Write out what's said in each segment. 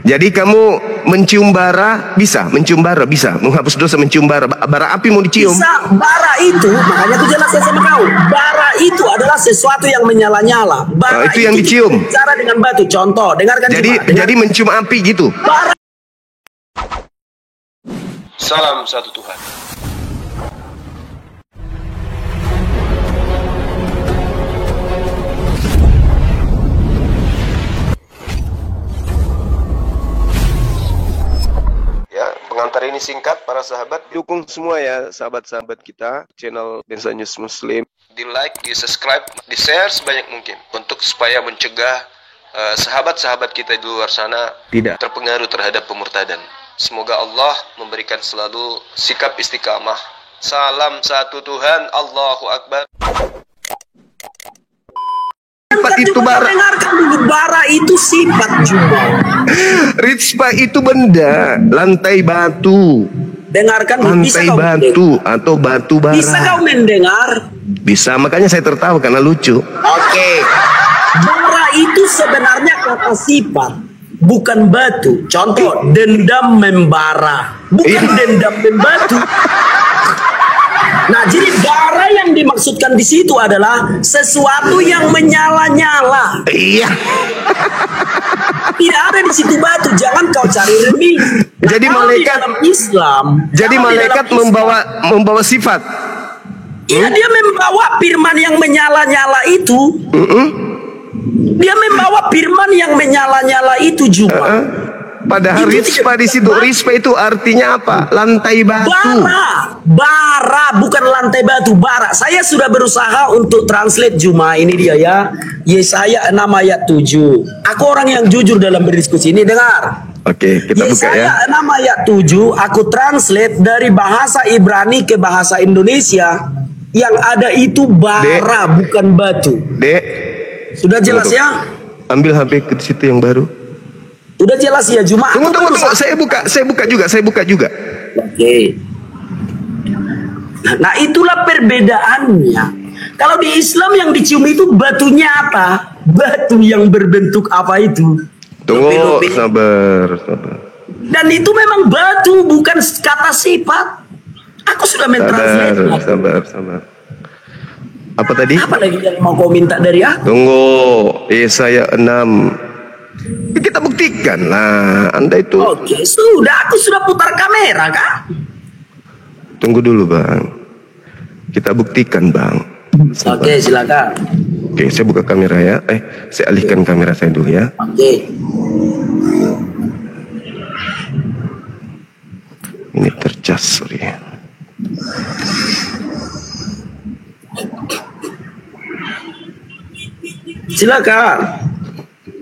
Jadi kamu mencium bara bisa, mencium bara bisa, menghapus dosa mencium bara. Bara api mau dicium. Bisa, bara itu, makanya aku jelaskan sama kau. Bara itu adalah sesuatu yang menyala-nyala. Bara itu yang dicium. Cara dengan batu. Contoh, dengarkan. Jadi mencium api gitu. Bara. Salam satu Tuhan. Pengantar ini singkat, para sahabat. Dukung semua ya sahabat-sahabat kita channel Densa News Muslim. Di like, di subscribe, di share sebanyak mungkin untuk supaya mencegah sahabat-sahabat kita di luar sana tidak terpengaruh terhadap pemurtadan. Semoga Allah memberikan selalu sikap istiqamah. Salam satu Tuhan, Allahu Akbar. Sifat itu bara. Dengarkan dulu, bara itu sifat juga. Ritspa itu benda, lantai batu. Dengarkan, lantai batu atau batu bara. Bisa kau mendengar? Bisa, makanya saya tertawa karena lucu. Oke. Bara itu sebenarnya kata sifat, bukan batu. Contoh, dendam membara, bukan dendam membatu. Nah, jadi bara yang dimaksudkan di situ adalah sesuatu yang menyala-nyala. Iya. Tidak ada di situ batu. Jangan kau cari remih. Nah, jadi malaikat dalam Islam. Jadi malaikat membawa sifat. Iya, dia membawa firman yang menyala-nyala itu. Dia membawa firman yang menyala-nyala itu juga. Padahal ritspa di situ, ritspa itu artinya apa? Lantai batu. Bara, bukan lantai batu, bara. Saya sudah berusaha untuk translate Juma, ini dia ya. Yesaya 6 ayat 7. Aku orang yang jujur dalam berdiskusi ini, dengar. Oke, kita buka ya. Yesaya 6 ayat 7, aku translate dari bahasa Ibrani ke bahasa Indonesia. Yang ada itu bara, bukan batu. Dek. Sudah jelas ya? Ambil HP ke situ yang baru. Udah jelas ya, Juma. Tunggu. Saya buka juga. Oke. Nah, itulah perbedaannya. Kalau di Islam yang dicium itu batunya apa? Batu yang berbentuk apa itu? Tunggu, sabar. Dan itu memang batu, bukan kata sifat. Aku sudah mentranslate. Sabar. Apa tadi? Apa lagi yang mau kau minta dari aku? Tunggu, Yesaya 6. Kita buktikan lah, Anda itu. Oke, sudah. Aku sudah putar kamera, kan? Tunggu dulu, Bang. Kita buktikan, Bang. Oke, silakan. Oke, saya buka kamera ya. Saya alihkan kamera saya dulu ya. Oke. Ini tercas, sorry. Silakan.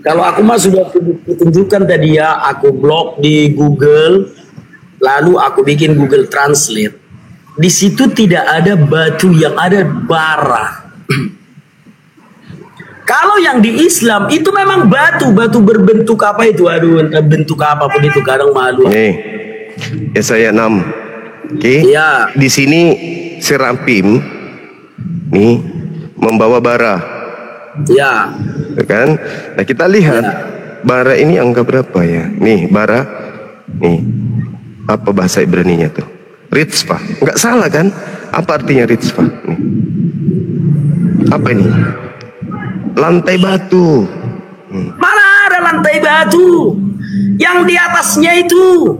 Kalau aku mah sudah tunjukkan tadi ya, aku blog di Google, lalu aku bikin Google Translate. Di situ tidak ada batu, yang ada bara. Kalau yang di Islam itu memang batu berbentuk apa itu? Aduh, bentuk apapun itu kadang malu. Nih, Yesaya 6. Oke. Ya. Di sini Seraphim nih membawa bara. Ya. Kan? Nah, kita lihat bara ini angka berapa ya? Nih, bara. Nih. Apa bahasa Ibraninya tuh? Ritspa. Enggak salah kan? Apa artinya ritspa? Nih. Apa ini? Lantai batu. Mana ada lantai batu? Yang di atasnya itu.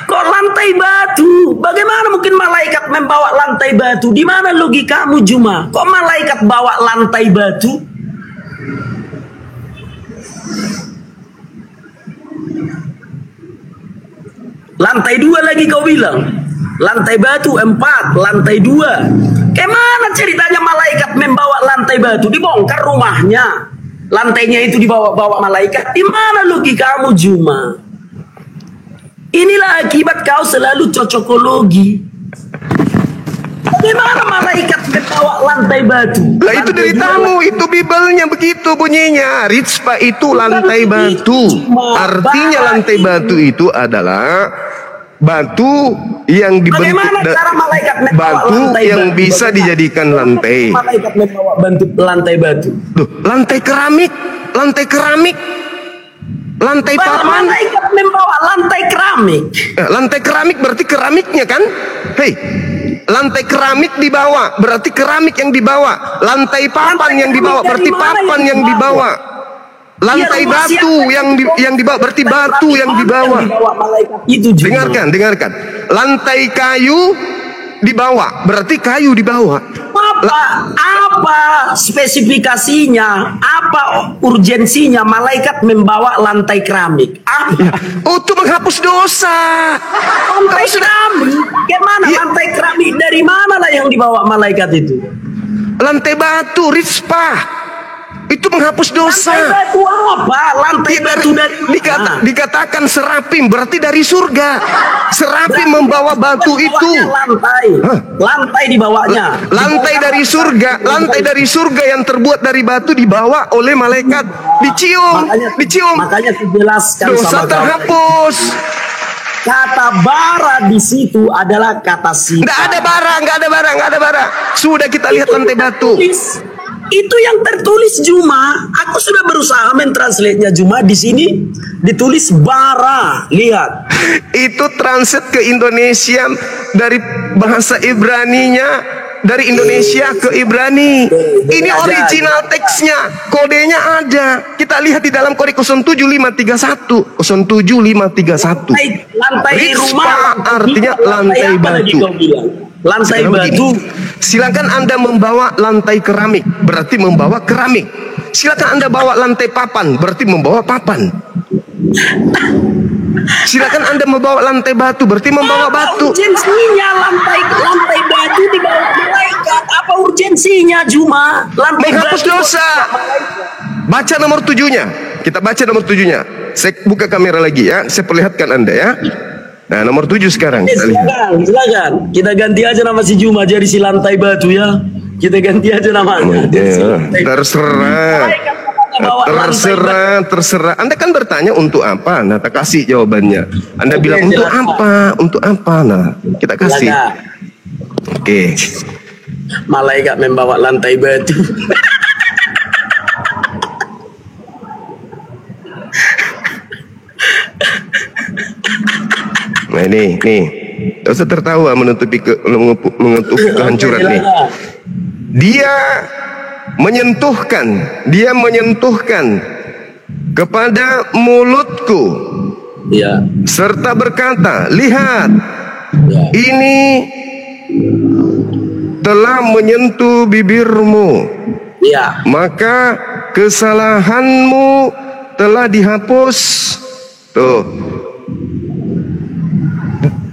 Kok lantai batu? Bagaimana mungkin malaikat membawa lantai batu? Di mana logikamu, Juma? Kok malaikat bawa lantai batu? Lantai 2 lagi kau bilang. Lantai batu 4, lantai 2. Kemana ceritanya malaikat membawa lantai batu? Dibongkar rumahnya. Lantainya itu dibawa-bawa malaikat. Di mana logikamu, Juma? Inilah akibat kau selalu cocokologi. Bagaimana malaikat membawa lantai batu? Lah itu dari tamu, itu Bibelnya begitu bunyinya. Ritspa itu lantai batu. Artinya lantai batu itu adalah batu yang dibentuk, batu yang bisa dijadikan lantai. Malaikat membawa bentuk lantai batu. Loh, lantai keramik. lantai keramik, lantai papan. Malaikat membawa lantai keramik. Lantai keramik berarti keramiknya kan? Hei, lantai keramik dibawa berarti keramik yang dibawa. Lantai papan yang dibawa berarti papan yang dibawa. Lantai batu yang dibawa berarti batu yang dibawa. Dengarkan. Lantai kayu dibawa berarti kayu dibawa. Apa spesifikasinya? Apa urgensinya malaikat membawa lantai keramik? Untuk menghapus dosa. Lantai keramik? Gimana lantai keramik? Dari mana lah yang dibawa malaikat itu? Lantai batu, Rizpah. Itu menghapus dosa. Lantai batu apa? Lantai batu dari mana? Dikatakan serapim berarti dari surga. Serapim membawa batu itu. Lantai dibawanya. Lantai dari surga yang terbuat dari batu dibawa oleh malaikat. Dicium. Makanya dijelaskan dosa sama terhapus. Kata bara di situ adalah kata sifat. Nggak ada bara. Sudah kita lihat lantai batu. Itu yang tertulis Juma. Aku sudah berusaha mentranslate-nya Juma. Di sini ditulis bara. Lihat. Itu translate ke Indonesia dari bahasa Ibraninya, dari Indonesia ke Ibrani. Ini original teksnya, kodenya ada. Kita lihat di dalam kode 07531. 07531. Lantai rumah artinya lantai batu. Lantai batu. Silakan Anda membawa lantai keramik, berarti membawa keramik. Silakan Anda bawa lantai papan, berarti membawa papan. Silakan Anda membawa lantai batu, berarti membawa batu. Urgensinya lantai batu dibawa malaikat. Apa urgensinya Juma? Lantai menghapus dosa. Baca nomor 7-nya. Kita baca nomor 7-nya. Saya buka kamera lagi ya, saya perlihatkan Anda ya. Nah, nomor 7 sekarang. Silakan. Kita ganti aja nama si Juma jadi si lantai batu ya. Kita ganti aja namanya. Terserah. Anda kan bertanya untuk apa? Nah, kita kasih jawabannya. Anda bilang untuk apa? Nah, kita kasih. Oke. Malaikat membawa lantai batu. Nah nih, gak usah tertawa menutupi kehancuran nih. Dia menyentuhkan kepada mulutku, ya, serta berkata, lihat, ya, ini telah menyentuh bibirmu, ya, maka kesalahanmu telah dihapus. Tuh.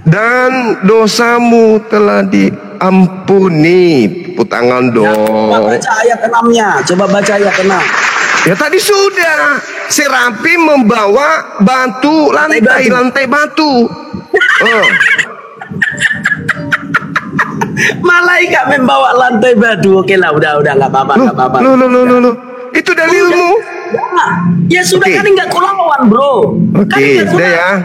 Dan dosamu telah diampuni. Putangan dong. Coba baca ayat 6-nya. Coba baca ayat 6. Ya tadi sudah. Serapim membawa batu, lantai batu. Malaikat membawa lantai batu. Oke lah, udah nggak apa-apa. Loh. Itu dalilmu. Ya sudah, kan nggak kulawan bro. Oke, sudah ya.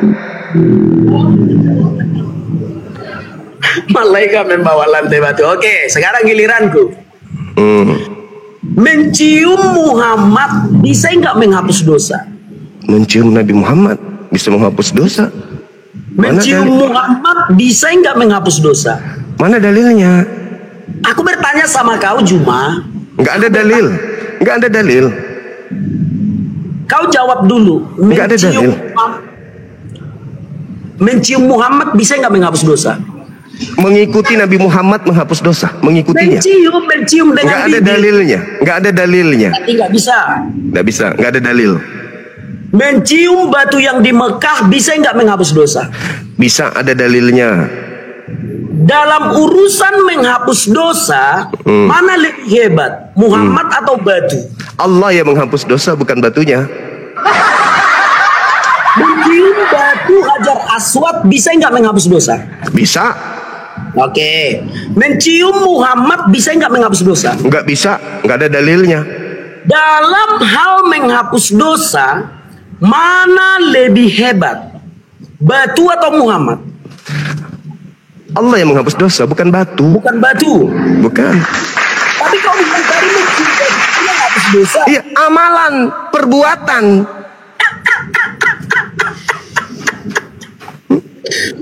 Malaikat membawa lantai batu. Oke, sekarang giliranku. Mencium Muhammad bisa nggak menghapus dosa? Mencium Nabi Muhammad bisa menghapus dosa. Mencium Muhammad bisa nggak menghapus dosa? Mana dalilnya? Aku bertanya sama kau Juma. Nggak ada dalil. Kau jawab dulu. Nggak ada dalil. Mencium Muhammad bisa nggak menghapus dosa? Mengikuti Nabi Muhammad menghapus dosa, mengikutinya. Mencium dengan nggak ada dalilnya. Berarti nggak bisa, nggak ada dalil. Mencium batu yang di Mekah bisa nggak menghapus dosa? Bisa, ada dalilnya. Dalam urusan menghapus dosa, mana lebih hebat, Muhammad atau batu? Allah yang menghapus dosa, bukan batunya. Mencium batu Hajar Aswad bisa nggak menghapus dosa? Bisa. Oke. Mencium Muhammad bisa nggak menghapus dosa? Nggak bisa, nggak ada dalilnya. Dalam hal menghapus dosa, mana lebih hebat, batu atau Muhammad? Allah yang menghapus dosa, bukan batu. Bukan batu. Bukan. Tapi kau bilang tadi menghapus dosa. Iya, amalan perbuatan.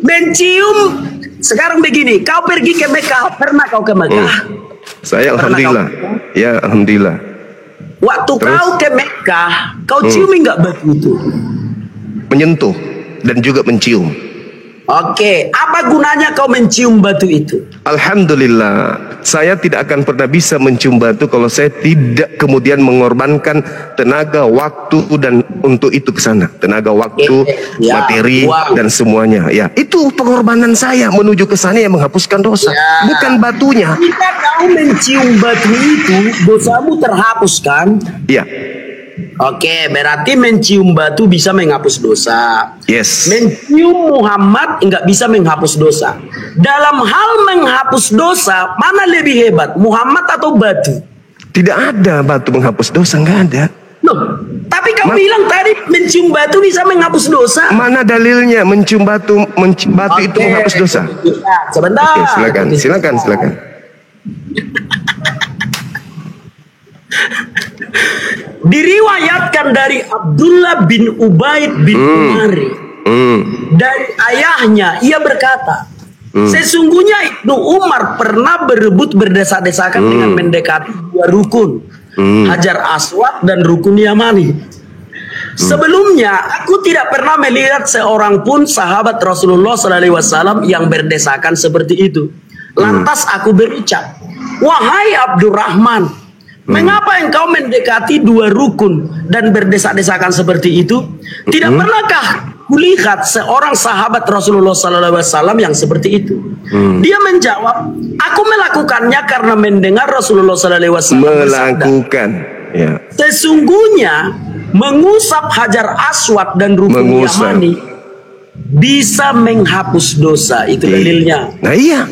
Mencium. Sekarang begini, kau pergi ke Mekah, pernah kau ke Mekah? Saya alhamdulillah. Ya, alhamdulillah. Waktu Terus? kau ke Mekah, kau ciumi nggak batu itu? Menyentuh dan juga mencium. Oke, apa gunanya kau mencium batu itu? Alhamdulillah, saya tidak akan pernah bisa mencium batu kalau saya tidak kemudian mengorbankan tenaga, waktu dan untuk itu ke sana. Tenaga, waktu, Ya, materi uang. dan semuanya. Ya, itu pengorbanan saya menuju ke sana yang menghapuskan dosa, Ya. bukan batunya. Jika kau mencium batu itu, dosamu terhapus kan? Ya, Oke, berarti mencium batu bisa menghapus dosa. yes. Mencium Muhammad nggak bisa menghapus dosa. Dalam hal menghapus dosa, mana lebih hebat, Muhammad atau batu? Tidak ada batu menghapus dosa, nggak ada. Loh, tapi kau bilang tadi mencium batu bisa menghapus dosa. Mana dalilnya mencium batu, batu itu Oke, menghapus dosa? Sebentar. Oke, silakan. Diriwayatkan dari Abdullah bin Ubaid bin Umari, dari ayahnya, ia berkata, sesungguhnya Ibnu Umar pernah berebut berdesak-desakan dengan mendekati dua rukun, Hajar Aswad dan rukun Yamani. Sebelumnya aku tidak pernah melihat seorang pun sahabat Rasulullah SAW yang berdesakan seperti itu. Lantas aku berucap, wahai Abdurrahman, mengapa engkau mendekati dua rukun dan berdesak-desakan seperti itu? Tidak pernahkah kulihat seorang sahabat Rasulullah SAW yang seperti itu? Dia menjawab, aku melakukannya karena mendengar Rasulullah SAW bersabda, Melakukan, ya. sesungguhnya mengusap Hajar Aswad dan rukun Mengusap. Yamani bisa menghapus dosa. Itu dalilnya. Nah iya,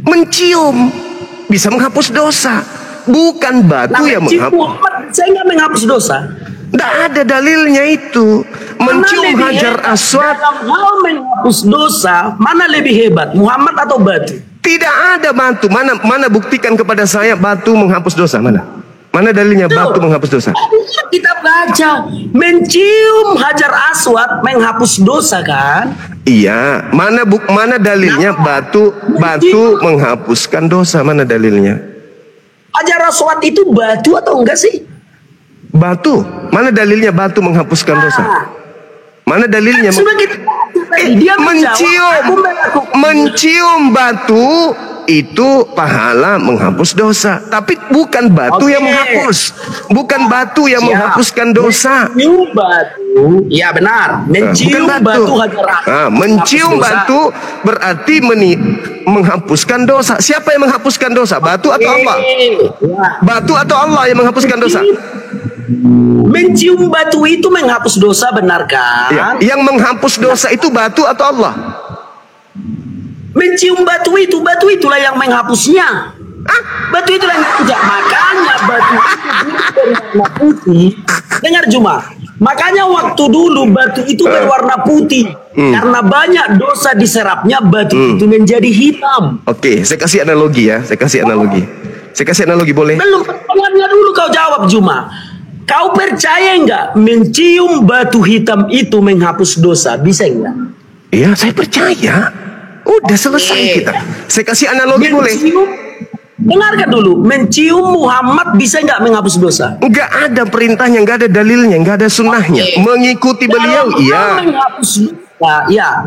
mencium bisa menghapus dosa, bukan batu yang mencium menghapus. Muhammad saya nggak menghapus dosa. Tidak ada dalilnya itu. Mencium Mana lebih Hajar hebat? Aswad Dalam hal menghapus dosa, mana lebih hebat, Muhammad atau batu? tidak ada batu. Mana buktikan kepada saya batu menghapus dosa, mana dalilnya batu menghapus dosa? Kita baca, mencium Hajar Aswad menghapus dosa kan? Iya, mana dalilnya batu menghapuskan dosa? Mana dalilnya? Hajar Aswad itu batu atau enggak sih? Batu, mana dalilnya batu menghapuskan dosa? Mana dalilnya? Sudah kita dia Mencium batu itu pahala menghapus dosa, tapi bukan batu yang menghapus, bukan batu yang menghapuskan dosa. Mencium batu, ya benar. Mencium Bukan batu Hajar Aswad. Mencium batu berarti menghapuskan dosa. Siapa yang menghapuskan dosa? Batu atau Allah? Batu atau Allah yang menghapuskan dosa? Mencium batu itu menghapus dosa, benar kan? Ya. Yang menghapus dosa itu batu atau Allah? Mencium batu itulah yang menghapusnya. Batu itulah yang menghapusnya. Makanya batu itu berwarna putih. Dengar Juma. Makanya waktu dulu batu itu berwarna putih. Karena banyak dosa diserapnya, batu itu menjadi hitam. Oke, saya kasih analogi ya. Saya kasih analogi boleh? Belum, pertanyaannya dulu kau jawab Juma. Kau percaya enggak mencium batu hitam itu menghapus dosa? Bisa enggak? Iya, saya percaya. Udah selesai kita. Saya kasih analogi boleh? Dengarkan dulu. Mencium Muhammad bisa enggak menghapus dosa? Enggak ada perintahnya, enggak ada dalilnya, enggak ada sunnahnya. Mengikuti beliau, iya.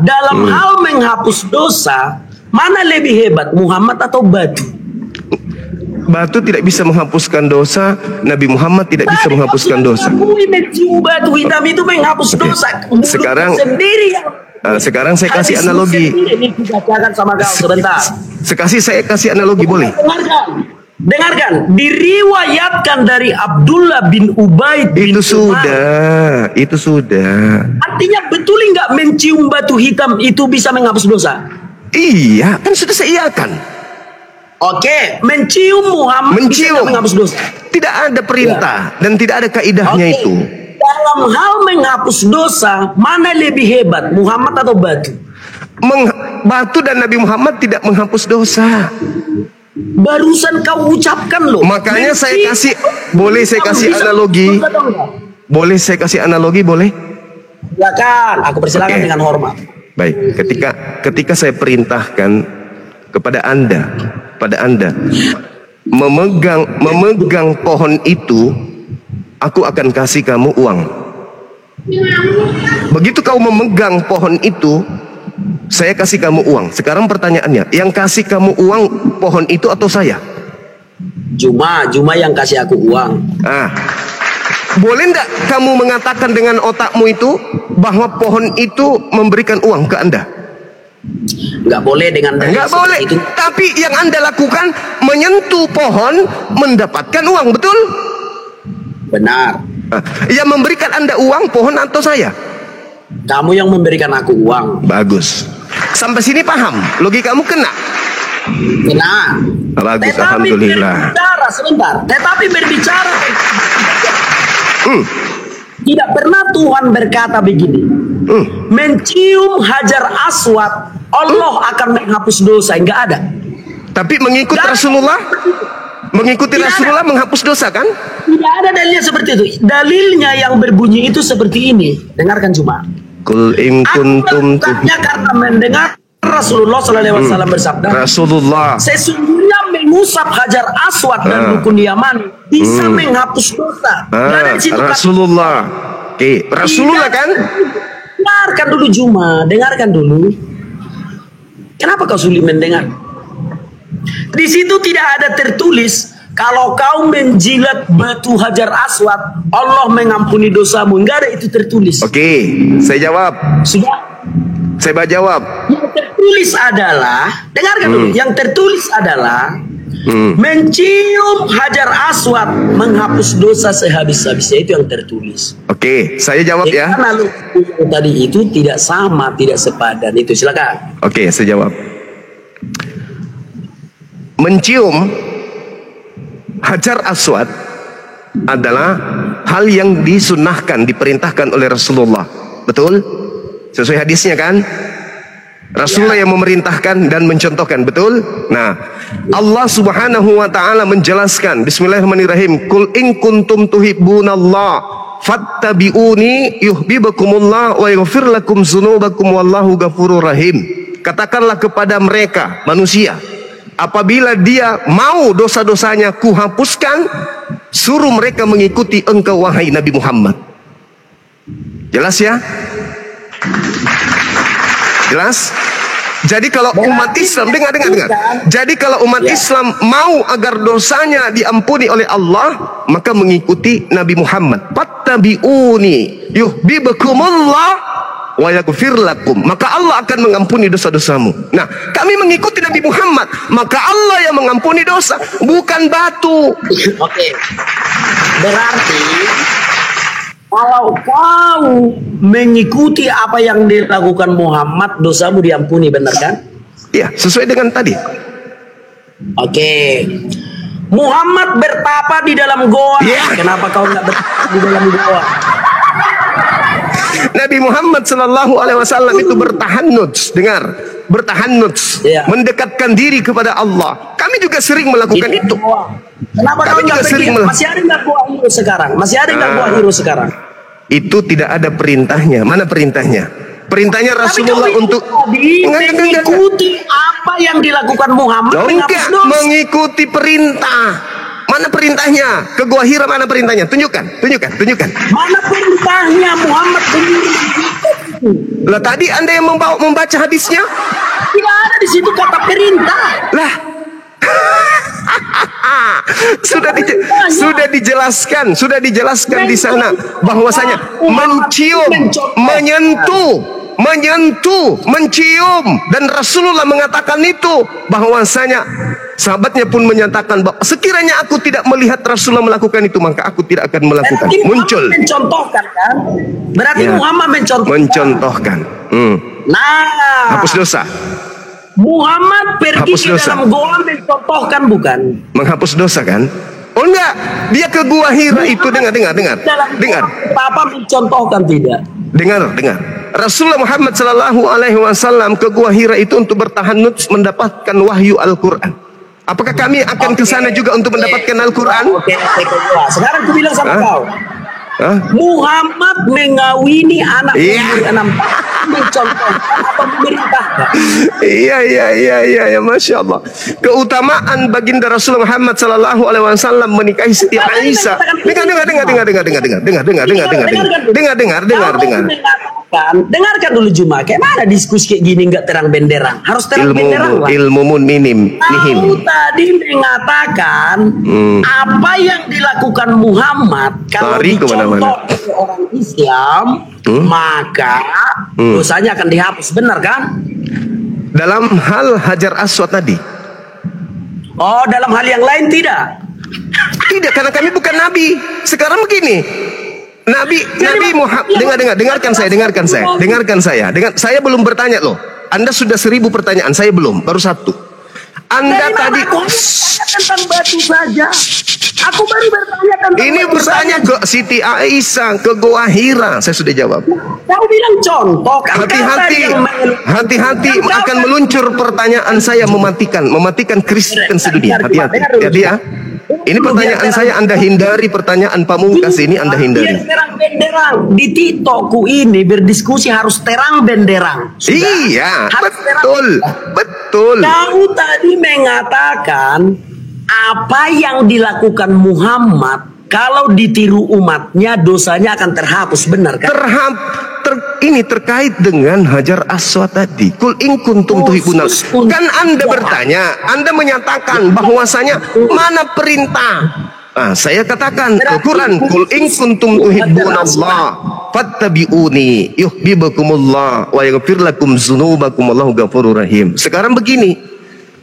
Dalam hal menghapus dosa, mana lebih hebat, Muhammad atau batu? Batu tidak bisa menghapuskan dosa, Nabi Muhammad tidak bisa menghapuskan dosa. Mencium batu hitam itu menghapus dosa. Sekarang sendiri sekarang saya kasih analogi. Saya kasih analogi boleh? Dengarkan. Diriwayatkan dari Abdullah bin Ubaid bin Umar. Itu sudah. Artinya betul enggak mencium batu hitam itu bisa menghapus dosa? Iya, kan sudah saya iakan. Oke, mencium Muhammad bisa menghapus dosa. Tidak ada perintah dan tidak ada kaidahnya itu. Dalam hal menghapus dosa, mana lebih hebat, Muhammad atau batu? Batu dan Nabi Muhammad tidak menghapus dosa. Barusan kau ucapkan loh. Makanya saya kasih analogi. Boleh saya kasih analogi, boleh? Silakan, aku persilakan Oke. dengan hormat. Baik, ketika saya perintahkan kepada Anda memegang pohon itu, aku akan kasih kamu uang. Begitu kau memegang pohon itu, saya kasih kamu uang. Sekarang pertanyaannya, yang kasih kamu uang pohon itu atau saya? Juma yang kasih aku uang. Boleh enggak kamu mengatakan dengan otakmu itu bahwa pohon itu memberikan uang ke Anda? Nggak boleh dengan dalil Enggak seperti boleh. itu. Tapi yang Anda lakukan menyentuh pohon mendapatkan uang, betul? Benar. Yang memberikan Anda uang pohon atau saya? Kamu yang memberikan aku uang. Bagus. Sampai sini paham? Logikamu kena? Kena. Bagus, Tetapi alhamdulillah. berbicara sebentar. Tetapi berbicara tidak pernah Tuhan berkata begini. Mencium hajar aswad, Allah akan menghapus dosa. Enggak ada. Tapi mengikut Dan- Rasulullah, mengikuti Tidak Rasulullah menghapus dosa kan? Tidak ada dalilnya seperti itu. Dalilnya yang berbunyi itu seperti ini. Dengarkan cuma. Kul in Aku kuntum melakukannya karena mendengar Rasulullah SAW bersabda, Rasulullah. sesungguhnya mengusap hajar aswad dan rukun Yaman bisa menghapus dosa. Nggak ada di situ kata- Rasulullah. Oke, Rasulullah kan? Dengarkan dulu Juma, dengarkan dulu. Kenapa kau sulit mendengar? Di situ tidak ada tertulis kalau kau menjilat batu hajar aswad, Allah mengampuni dosamu. Enggak ada itu tertulis. Oke, saya jawab. Sudah. Saya jawab. Yang tertulis adalah, dengarkan dulu. Yang tertulis adalah mencium hajar aswad menghapus dosa sehabis-habisnya, itu yang tertulis. Oke, saya jawab ya. Lalu tadi itu tidak sama, tidak sepadan. Itu silakan. Oke, saya jawab. Mencium hajar aswad adalah hal yang disunnahkan, diperintahkan oleh Rasulullah. Betul? Sesuai hadisnya kan? Rasulullah yang memerintahkan dan mencontohkan, betul? Nah, Allah Subhanahu wa taala menjelaskan, bismillahirrahmanirrahim, Qul in kuntum tuhibbunallah fattabi'uni yuhibbukumullah wa yaghfir lakum dzunubakum wallahu ghafurur rahim. Katakanlah kepada mereka manusia, apabila dia mau dosa-dosanya kuhapuskan, suruh mereka mengikuti engkau wahai Nabi Muhammad. Jelas ya? Jelas? Jadi kalau umat Islam, dengar. Jadi kalau umat Islam mau agar dosanya diampuni oleh Allah, maka mengikuti Nabi Muhammad. Fattabi'uni yuhibbukumullah wa yaghfir lakum. Maka Allah akan mengampuni dosa-dosamu. Nah, kami mengikuti Nabi Muhammad, maka Allah yang mengampuni dosa, bukan batu. Oke. Berarti kalau kau mengikuti apa yang dilakukan Muhammad, dosamu diampuni, benar kan? Ya, sesuai dengan tadi. Oke. Muhammad bertapa di dalam goa. Ya. Kenapa kau nggak bertapa di dalam goa? Nabi Muhammad Sallallahu Alaihi Wasallam itu bertahannuts, dengar, bertahannuts, Iya. mendekatkan diri kepada Allah. Kami juga sering melakukan itu. Kenapa Kami kau juga nggak sering pergi? Masih ada nggak goa hero sekarang? Masih ada nggak goa hero sekarang? Itu tidak ada perintahnya. Mana perintahnya? Perintahnya Rasulullah Tapi kau untuk tadi mengikuti apa yang dilakukan Muhammad, menghapus enggak, dosa. mengikuti perintah. Mana perintahnya? Ke Gua Hira mana perintahnya? Tunjukkan. Mana perintahnya Muhammad sendiri? Lah tadi Anda yang membaca hadisnya? Tidak ada di situ kata perintah. Lah. sudah dijelaskan di sana bahwasanya mencium, menyentuh, mencium, dan Rasulullah mengatakan itu, bahwasanya sahabatnya pun menyatakan bahwa sekiranya aku tidak melihat Rasulullah melakukan itu, maka aku tidak akan melakukan. Berarti Muncul. Muhammad mencontohkan kan? Berarti Ya. Muhammad mencontohkan. Nah, Hapus dosa. Muhammad pergi Hapus ke dosa. dalam goa mencontohkan, bukan? Menghapus dosa kan? Oh enggak, dia ke Gua Hira itu, dengar. Apa mencontohkan tidak? Dengar. Rasulullah Muhammad Sallallahu Alaihi Wasallam ke Gua Hira itu untuk bertahannuts mendapatkan wahyu Al-Quran. Apakah kami akan ke sana juga untuk mendapatkan Al-Quran? Oke, ke goa. Sekarang aku bilang sama kau. Hah? Muhammad mengawini anak umur 6 tahun, mencontohkan apa pemerintah. Iya, Masya Allah. Keutamaan baginda Rasul Muhammad Sallallahu Alaihi Wasallam menikahi Siti Aisyah. Dengar. Dengarkan dulu Juma. Kayak mana diskusi kayak gini nggak terang benderang? Harus terang benderang lah. Ilmu minim. Aku tadi mengatakan apa yang dilakukan Muhammad kalau dicontoh oleh orang Islam, maka dosanya akan dihapus, benar kan? Dalam hal Hajar Aswad tadi. Oh, dalam hal yang lain tidak? Tidak, karena kami bukan nabi. Sekarang begini. Nabi Muhammad, dengarkan saya. Saya belum bertanya loh. Anda sudah 1000 pertanyaan, saya belum, baru 1. Anda tadi tentang batu saja. Aku baru bertanya tentang ini bertanya ke Siti Aisyah, ke Goa Hira, saya sudah jawab. Kau bilang contoh. Hati-hati akan meluncur pertanyaan saya mematikan Kristen sedunia. Hati-hati. Jadi ya. Ini pertanyaan saya Anda hindari, pertanyaan pamungkas ini Anda hindari. Terang benderang di TikTokku ini berdiskusi harus terang benderang. Iya, betul. Kau tadi mengatakan apa yang dilakukan Muhammad kalau ditiru umatnya dosanya akan terhapus, benar kan? Ini terkait dengan Hajar Aswad tadi. Kul in kuntum tuhibbunal. Kan Anda bertanya, Anda menyatakan bahwasanya mana perintah? Nah, saya katakan Al-Quran, Kul in kuntum tuhibbunallah fattabi'uni yuhibbukumullah wa yaghfir lakum dzunubakum wallahu ghafurur rahim. Sekarang begini,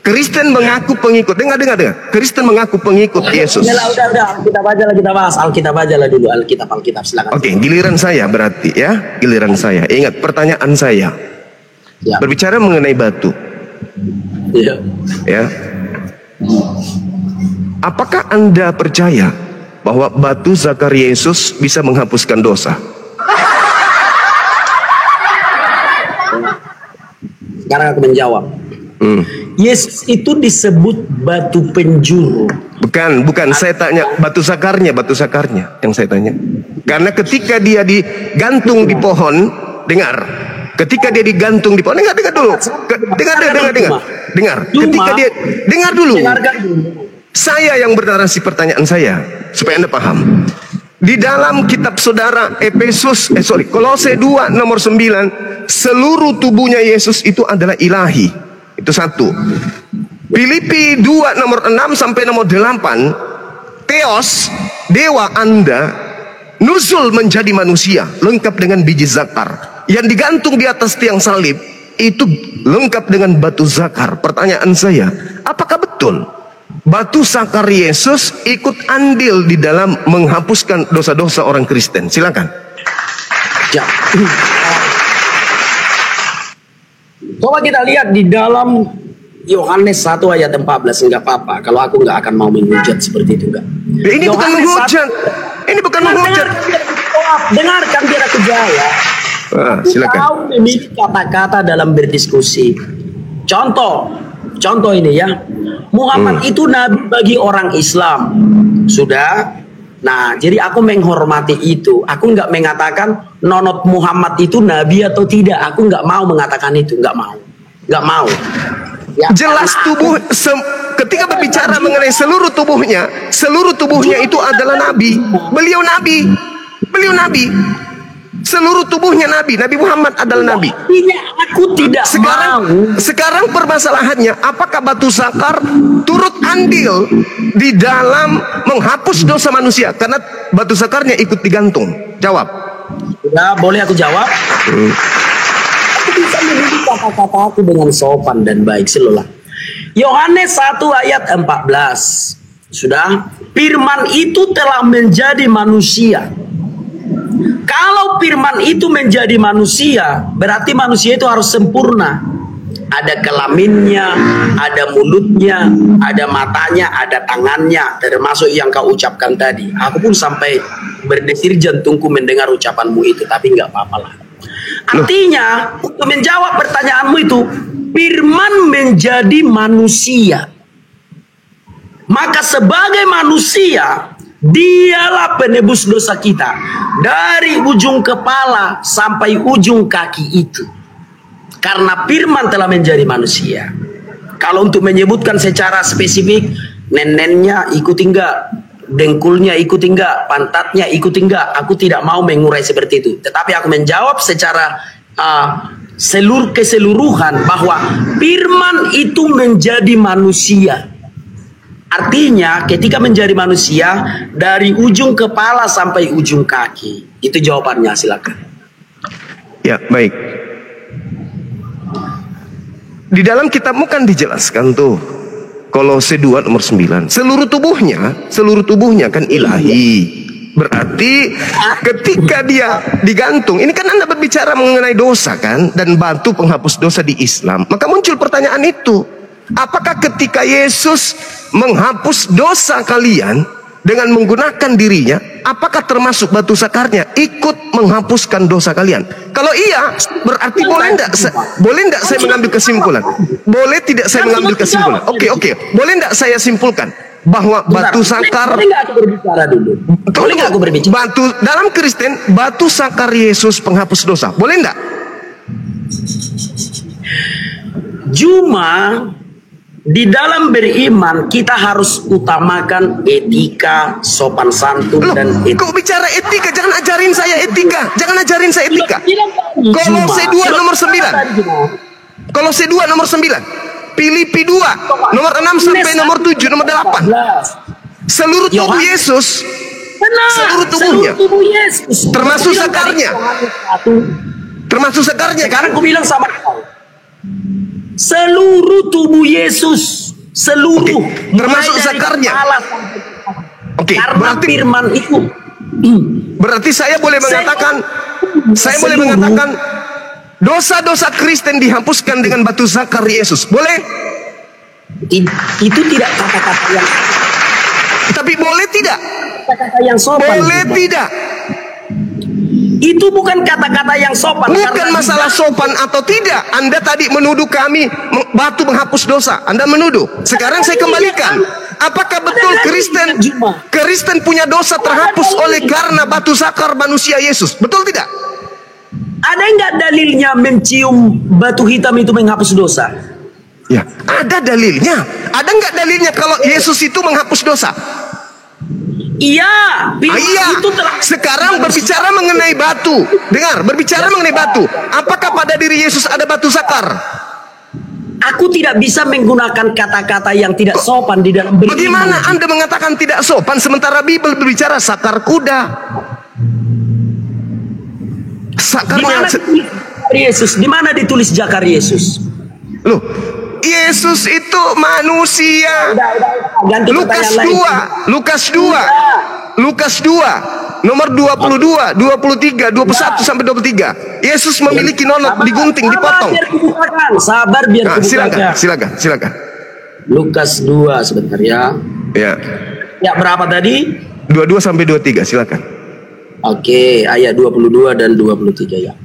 Kristen mengaku pengikut. Dengar. Kristen mengaku pengikut Yesus. Udah. Kita bahas Alkitab aja lah dulu. Alkitab silakan. Oke, giliran saya berarti ya. Giliran saya. Ingat pertanyaan saya. Ya. Berbicara mengenai batu. Ya. Apakah Anda percaya bahwa batu zakar Yesus bisa menghapuskan dosa? Sekarang aku menjawab. Yesus itu disebut batu penjuru. Bukan. Saya tanya batu sakarnya yang saya tanya. Karena ketika dia digantung di pohon, dengar. Ketika dia digantung di pohon, dengar dulu. Dengar. Ketika dia dengar dulu. Saya yang bernarasi pertanyaan saya supaya Anda paham. Di dalam kitab saudara Kolose 2 nomor 9, seluruh tubuhnya Yesus itu adalah ilahi. Itu 1. Filipi 2 nomor 6 sampai nomor 8, Theos, dewa Anda, nuzul menjadi manusia, lengkap dengan biji zakar. Yang digantung di atas tiang salib, itu lengkap dengan batu zakar. Pertanyaan saya, apakah betul batu zakar Yesus ikut andil di dalam menghapuskan dosa-dosa orang Kristen? Silakan. Ya. Coba kita lihat di dalam Yohanes 1 ayat 14. Enggak apa-apa kalau aku nggak akan mau menghujat seperti itu, enggak. Ini bukan menghujat. Ini bukan menghujat. Dengarkan biar aku jawab. Silakan. Kau memilih kata-kata dalam berdiskusi. Contoh ini ya. Muhammad itu nabi bagi orang Islam. Sudah. Nah, jadi aku menghormati itu. Aku nggak mengatakan nonot Muhammad itu nabi atau tidak. Aku nggak mau mengatakan itu. Nggak mau. Ya, jelas tubuh ketika berbicara mengenai seluruh tubuhnya itu adalah nabi. Beliau nabi. Seluruh tubuhnya nabi. Nabi Muhammad adalah nabi. Aku tidak mau. Sekarang permasalahannya, apakah batu zakar turut andil di dalam menghapus dosa manusia? Karena batu zakarnya ikut digantung. Jawab. Ya, boleh aku jawab? Aku bisa memilih kata-kata aku dengan sopan dan baik. Silakan. Yohanes 1 ayat 14. Sudah. Firman itu telah menjadi manusia. Kalau firman itu menjadi manusia, berarti manusia itu harus sempurna. Ada kelaminnya, ada mulutnya, ada matanya, ada tangannya, termasuk yang kau ucapkan tadi. Aku pun sampai berdesir jantungku mendengar ucapanmu itu, tapi nggak apa-apa lah. Artinya, untuk menjawab pertanyaanmu itu, firman menjadi manusia. Maka sebagai manusia, Dialah penebus dosa kita dari ujung kepala sampai ujung kaki itu. Karena firman telah menjadi manusia. Kalau untuk menyebutkan secara spesifik, nenennya ikut enggak, dengkulnya ikut enggak, pantatnya ikut enggak, aku tidak mau mengurai seperti itu. Tetapi aku menjawab secara keseluruhan bahwa firman itu menjadi manusia. Artinya ketika menjadi manusia dari ujung kepala sampai ujung kaki. Itu jawabannya, silakan. Ya, baik. Di dalam kitabmu kan dijelaskan tuh, Kolose 2 nomor 9, seluruh tubuhnya kan ilahi. Berarti ketika dia digantung, ini kan Anda berbicara mengenai dosa kan, dan batu penghapus dosa di Islam. Maka muncul pertanyaan itu, apakah ketika Yesus menghapus dosa kalian dengan menggunakan dirinya, apakah termasuk batu sakarnya ikut menghapuskan dosa kalian? Kalau iya, berarti boleh enggak saya mengambil kesimpulan? Boleh tidak saya mengambil kesimpulan? Oke. Boleh enggak saya simpulkan bahwa batu sakar, boleh enggak aku berbicara dulu? Boleh enggak aku berbicara? Batu dalam Kristen, batu sakar Yesus penghapus dosa. Boleh enggak? Cuma di dalam beriman kita harus utamakan etika, sopan santun dan etika. Kok bicara etika? Jangan ajarin saya etika. Kolose 2 nomor 9. Kolose 2 nomor 9. Filipi 2 nomor 6 sampai nomor 7 nomor 8. Seluruh tubuh Yesus. Benar. Seluruh tubuhnya. Seluruh tubuh Yesus. Termasuk sakarnya. Termasuk sakarnya. Sekarang aku bilang sama kau. Seluruh tubuh Yesus, seluruh, termasuk sakarnya. Oke, karena berarti firman itu. Berarti saya boleh mengatakan, dosa-dosa Kristen dihapuskan dengan batu sakar Yesus. Boleh? Itu tidak kata-kata yang. Tapi boleh tidak? Kata-kata yang sopan. Boleh tidak? Itu bukan kata-kata yang sopan. Bukan masalah sopan atau tidak. Anda tadi menuduh kami batu menghapus dosa. Anda menuduh. Sekarang saya kembalikan. Apakah betul Kristen punya dosa terhapus oleh karena batu sakar manusia Yesus? Betul tidak? Ada enggak dalilnya mencium batu hitam itu menghapus dosa? Ya, ada dalilnya. Ada enggak dalilnya kalau Yesus itu menghapus dosa? Iya, itu telah. Sekarang berbicara mengenai batu. Dengar, berbicara mengenai batu. Apakah pada diri Yesus ada batu sakar? Aku tidak bisa menggunakan kata-kata yang tidak sopan di dalam beriman. Bagaimana Anda mengatakan tidak sopan sementara Bible berbicara sakar kuda? Sakarnya Yesus, di mana ditulis jakar Yesus? Loh, Yesus itu manusia. Lukas 2 nomor 22, 23, 21 sampai 23. Yesus memiliki nonot digunting, dipotong. Sabar biar Silakan. Lukas 2 sebentar ya. Ya. Ya, berapa tadi? 22 sampai 23, silakan. Oke, ayat 22 dan 23 ya.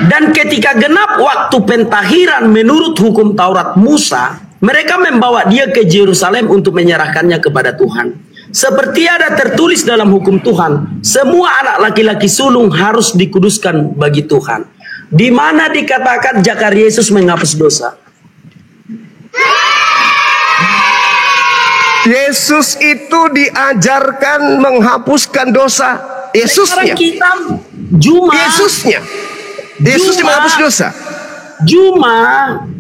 Dan ketika genap waktu pentahiran menurut hukum Taurat Musa, mereka membawa dia ke Yerusalem untuk menyerahkannya kepada Tuhan. Seperti ada tertulis dalam hukum Tuhan, semua anak laki-laki sulung harus dikuduskan bagi Tuhan. Di mana dikatakan jakar Yesus menghapus dosa? Yesus itu diajarkan menghapuskan dosa. Yesusnya. Yesus menghapus dosa. Cuma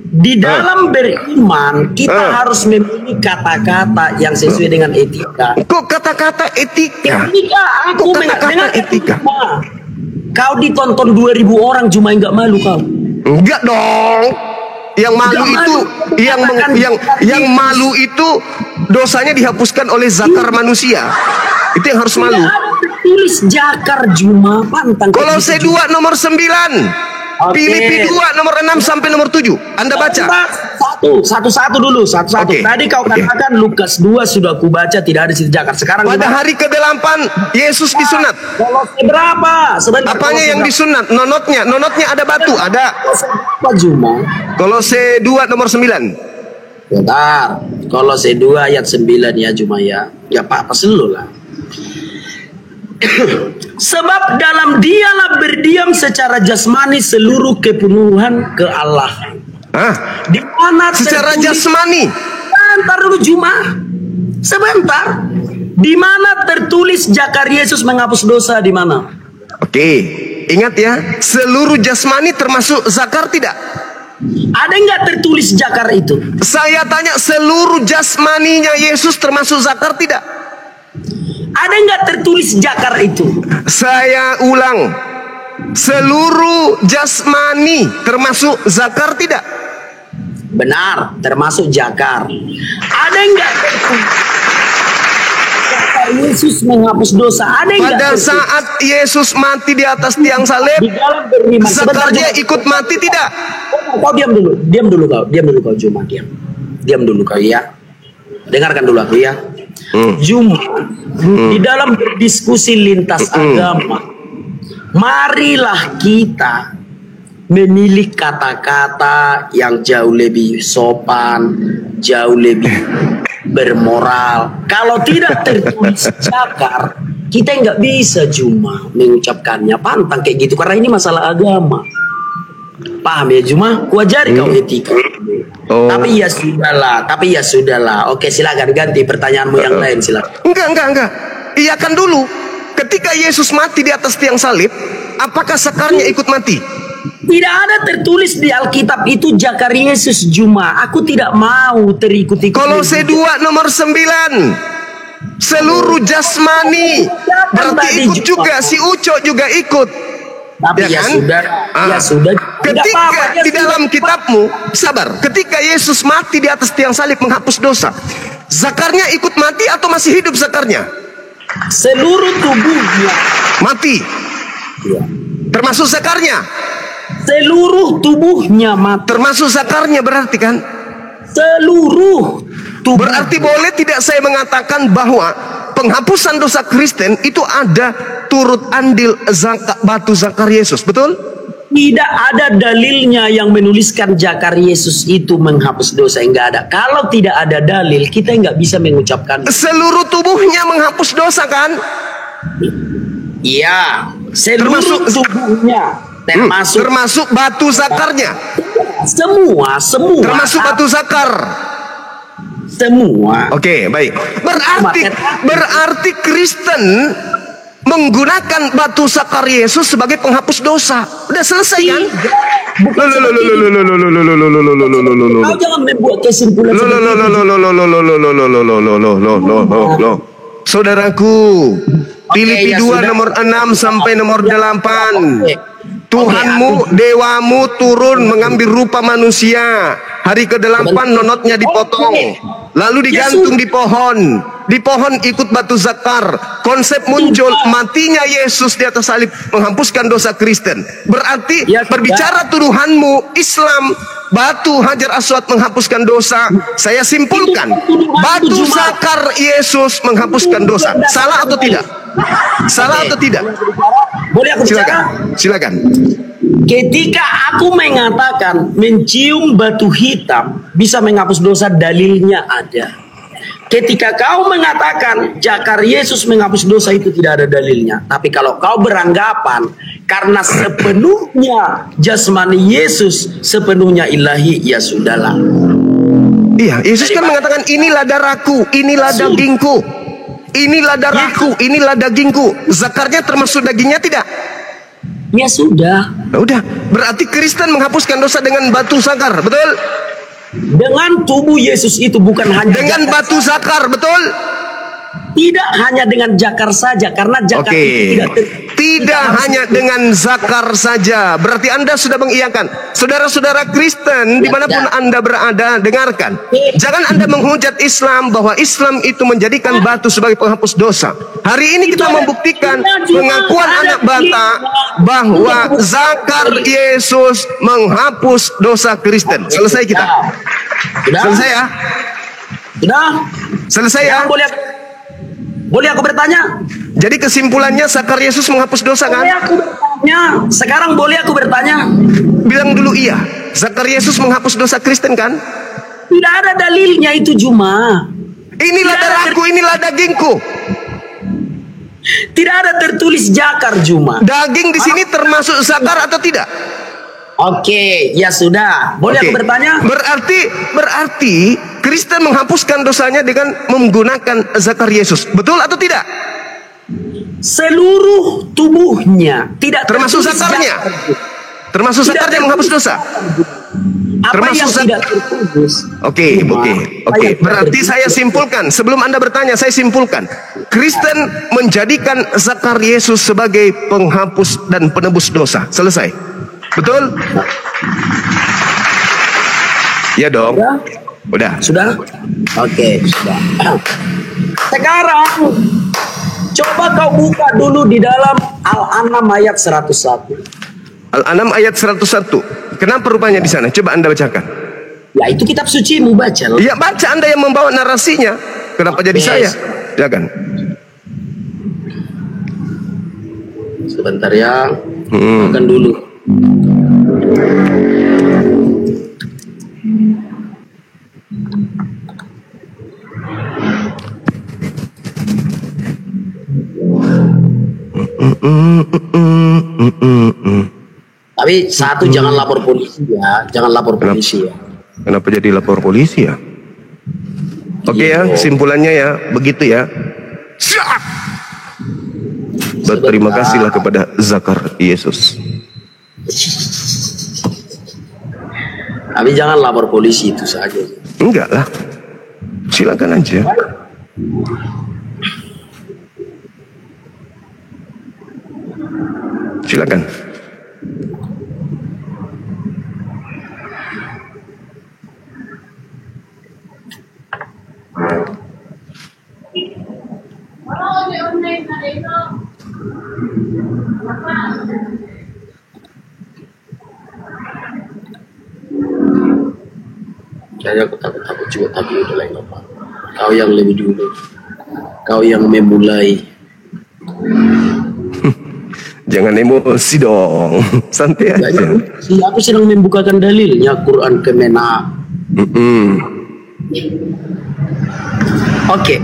di dalam beriman kita harus memilih kata-kata yang sesuai dengan etika. Kok kata-kata etika? Etika. Kau ditonton 2000 orang cuma enggak malu kau? Enggak dong. Yang malu itu yang malu itu dosanya dihapuskan oleh zakar manusia. Itu yang harus malu. Tulis jakar Juma pantang. Kolose 2 nomor 9. Filipi 2 nomor 6 sampai nomor 7. Anda baca. Satu-satu dulu. Tadi kau katakan Lukas 2 sudah aku baca tidak ada situ jakar. Sekarang pada hari ke-8 Yesus disunat. Kolose berapa? Apanya yang disunat? Nonotnya ada batu, ada. Juma. Kolose 2 nomor 9. Bentar. Kolose 2 ayat 9 ya Juma ya. Ya Pak, pas dulu lah. Sebab dalam dialah berdiam secara jasmani seluruh kepenuhan ke Allah. Di mana secara jasmani? Sebentar dulu Juma. Sebentar. Di mana tertulis jakar Yesus menghapus dosa di mana? Oke, ingat ya, seluruh jasmani termasuk zakar tidak? Ada nggak tertulis zakar itu? Saya tanya, seluruh jasmaninya Yesus termasuk zakar tidak? Ada nggak tertulis zakar itu? Saya ulang, seluruh jasmani termasuk zakar tidak? Benar, termasuk zakar. Ada nggak tertulis zakar Yesus menghapus dosa? Ada nggak? Pada saat Yesus mati di atas tiang salib, di dalam beriman. zakarnya ikut mati tidak? Kau diam dulu kau Juma, diam dulu kau ya. Dengarkan dulu aku ya. Juma, di dalam berdiskusi lintas agama, marilah kita memilih kata-kata yang jauh lebih sopan, jauh lebih bermoral. Kalau tidak tertulis zakar, kita nggak bisa Juma mengucapkannya pantang kayak gitu, karena ini masalah agama. Paham ya Juma? Kuajari kau etika. Tapi ya sudahlah. Oke, silakan ganti pertanyaanmu yang lain, silakan. Enggak. Iyakan dulu. Ketika Yesus mati di atas tiang salib, apakah zakarnya ikut mati? Tidak ada tertulis di Alkitab itu zakar Yesus Juma. Aku tidak mau terikut-ikut. Kolose 2 nomor 9. Seluruh jasmani. Berarti ikut juga, si Uco juga ikut. Tapi ya kan? Ya sudah. Ketika di dalam kitabmu, sabar. Ketika Yesus mati di atas tiang salib menghapus dosa, zakarnya ikut mati atau masih hidup zakarnya? Seluruh tubuhnya mati. Ya. Termasuk zakarnya? Seluruh tubuhnya mati. Termasuk zakarnya berarti kan? Seluruh tubuh. Berarti boleh tidak saya mengatakan bahwa penghapusan dosa Kristen itu ada turut andil batu zakar Yesus, betul? Tidak ada dalilnya yang menuliskan zakar Yesus itu menghapus dosa, enggak ada. Kalau tidak ada dalil, kita enggak bisa mengucapkan. Seluruh tubuhnya menghapus dosa kan? Iya, seluruh tubuhnya, termasuk batu zakarnya. Semua. Termasuk batu zakar. Semua. Oke, baik. Berarti Kristen menggunakan batu zakar Yesus sebagai penghapus dosa. Udah selesai kan? Kau jangan membuat kesimpulan. Saudaraku, Filipi 2 nomor 6 sampai nomor 8. Tuhanmu, dewamu turun mengambil rupa manusia. Hari ke-8 nonotnya dipotong, lalu digantung di pohon. Di pohon ikut batu zakar. Konsep muncul, matinya Yesus di atas salib menghapuskan dosa Kristen. Berarti berbicara tuduhanmu Islam, batu Hajar Aswad menghapuskan dosa. Saya simpulkan, batu zakar Yesus menghapuskan dosa. Salah atau tidak? Salah atau tidak? Boleh aku bicara? Silakan. Ketika aku mengatakan mencium batu hitam bisa menghapus dosa, dalilnya ada. Ketika kau mengatakan zakar Yesus menghapus dosa, itu tidak ada dalilnya. Tapi kalau kau beranggapan karena sepenuhnya jasmani Yesus, sepenuhnya ilahi, ya sudahlah. Iya, Yesus kan mengatakan inilah darahku, inilah dagingku. Inilah darahku, inilah dagingku. Zakarnya termasuk dagingnya tidak? Ya sudah. Nah, udah. Berarti Kristen menghapuskan dosa dengan batu zakar, betul? Dengan tubuh Yesus itu, bukan hanya dengan batu zakar, betul? Tidak hanya dengan zakar saja, karena zakar itu tidak hanya dengan zakar saja. Berarti Anda sudah mengiyakan. Saudara-saudara Kristen dimanapun Anda berada, dengarkan. Jangan Anda menghujat Islam bahwa Islam itu menjadikan batu sebagai penghapus dosa. Hari ini kita membuktikan pengakuan anak bata bahwa zakar Yesus menghapus dosa Kristen. Selesai kita. Selesai ya? Sudah. Selesai ya? Boleh aku bertanya? Jadi kesimpulannya zakar Yesus menghapus dosa kan? Boleh aku bertanya? Sekarang boleh aku bertanya? Bilang dulu iya. Zakar Yesus menghapus dosa Kristen kan? Tidak ada dalilnya itu, Juma. Inilah darahku, inilah dagingku. Tidak ada tertulis zakar, Juma. Daging di sini termasuk zakar atau tidak? Oke, ya sudah. Boleh Oke. aku bertanya? Berarti Kristen menghapuskan dosanya dengan menggunakan zakar Yesus. Betul atau tidak? Seluruh tubuhnya tidak Termasuk tertulis zakarnya. zakar. Termasuk Tidak zakarnya menghapus tertulis dosa. Apa Termasuk yang tidak tertulis? Oke. Cuma, apa Oke. yang tidak Berarti tertulis? saya simpulkan, sebelum Anda bertanya, saya simpulkan. Kristen menjadikan zakar Yesus sebagai penghapus dan penebus dosa. Selesai. Betul? Ya dong. Udah. Sudah? Oke, sudah. Sekarang coba kau buka dulu di dalam Al-An'am ayat 101. Al-An'am ayat 101. Kenapa rupanya di sana? Coba Anda bacakan. Ya, itu kitab suci mu baca loh. Ya baca, Anda yang membawa narasinya. Kenapa jadi saya? Silakan. Sebentar ya. Makan dulu. Tapi satu, jangan lapor polisi ya, jangan lapor polisi ya. Kenapa jadi lapor polisi ya? Oke ya, kesimpulannya ya, begitu ya. Siap. Berterima kasihlah kepada zakar Yesus. Tapi jangan lapor polisi, itu saja. Enggak lah, silakan aja. Silakan. Kayaknya aku takut juga, tapi udah lain apa. Kau yang lebih dulu, kau yang memulai. Jangan emosi dong, santai aja. Aku sedang membukakan dalilnya Quran Kemenak. Oke.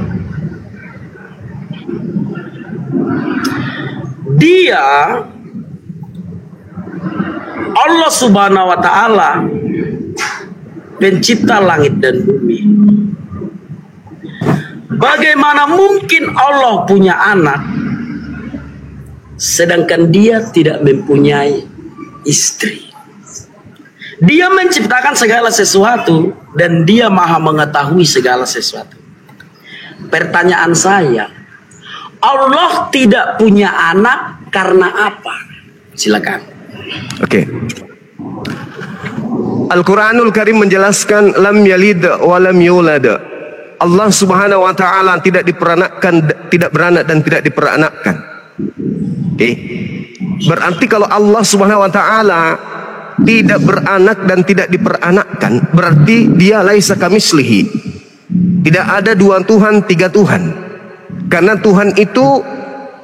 Dia Allah Subhanahu wa taala pencipta langit dan bumi. Bagaimana mungkin Allah punya anak sedangkan dia tidak mempunyai istri? Dia menciptakan segala sesuatu dan dia maha mengetahui segala sesuatu. Pertanyaan saya, Allah tidak punya anak karena apa? Silakan. Oke. Al-Quranul Karim menjelaskan lam yalid wa lam yulad. Allah Subhanahu wa taala tidak diperanakkan, tidak beranak dan tidak diperanakkan. Oke. Berarti kalau Allah Subhanahu wa taala tidak beranak dan tidak diperanakkan, berarti dia laisa kamislihi. Tidak ada dua Tuhan, tiga Tuhan. Karena Tuhan itu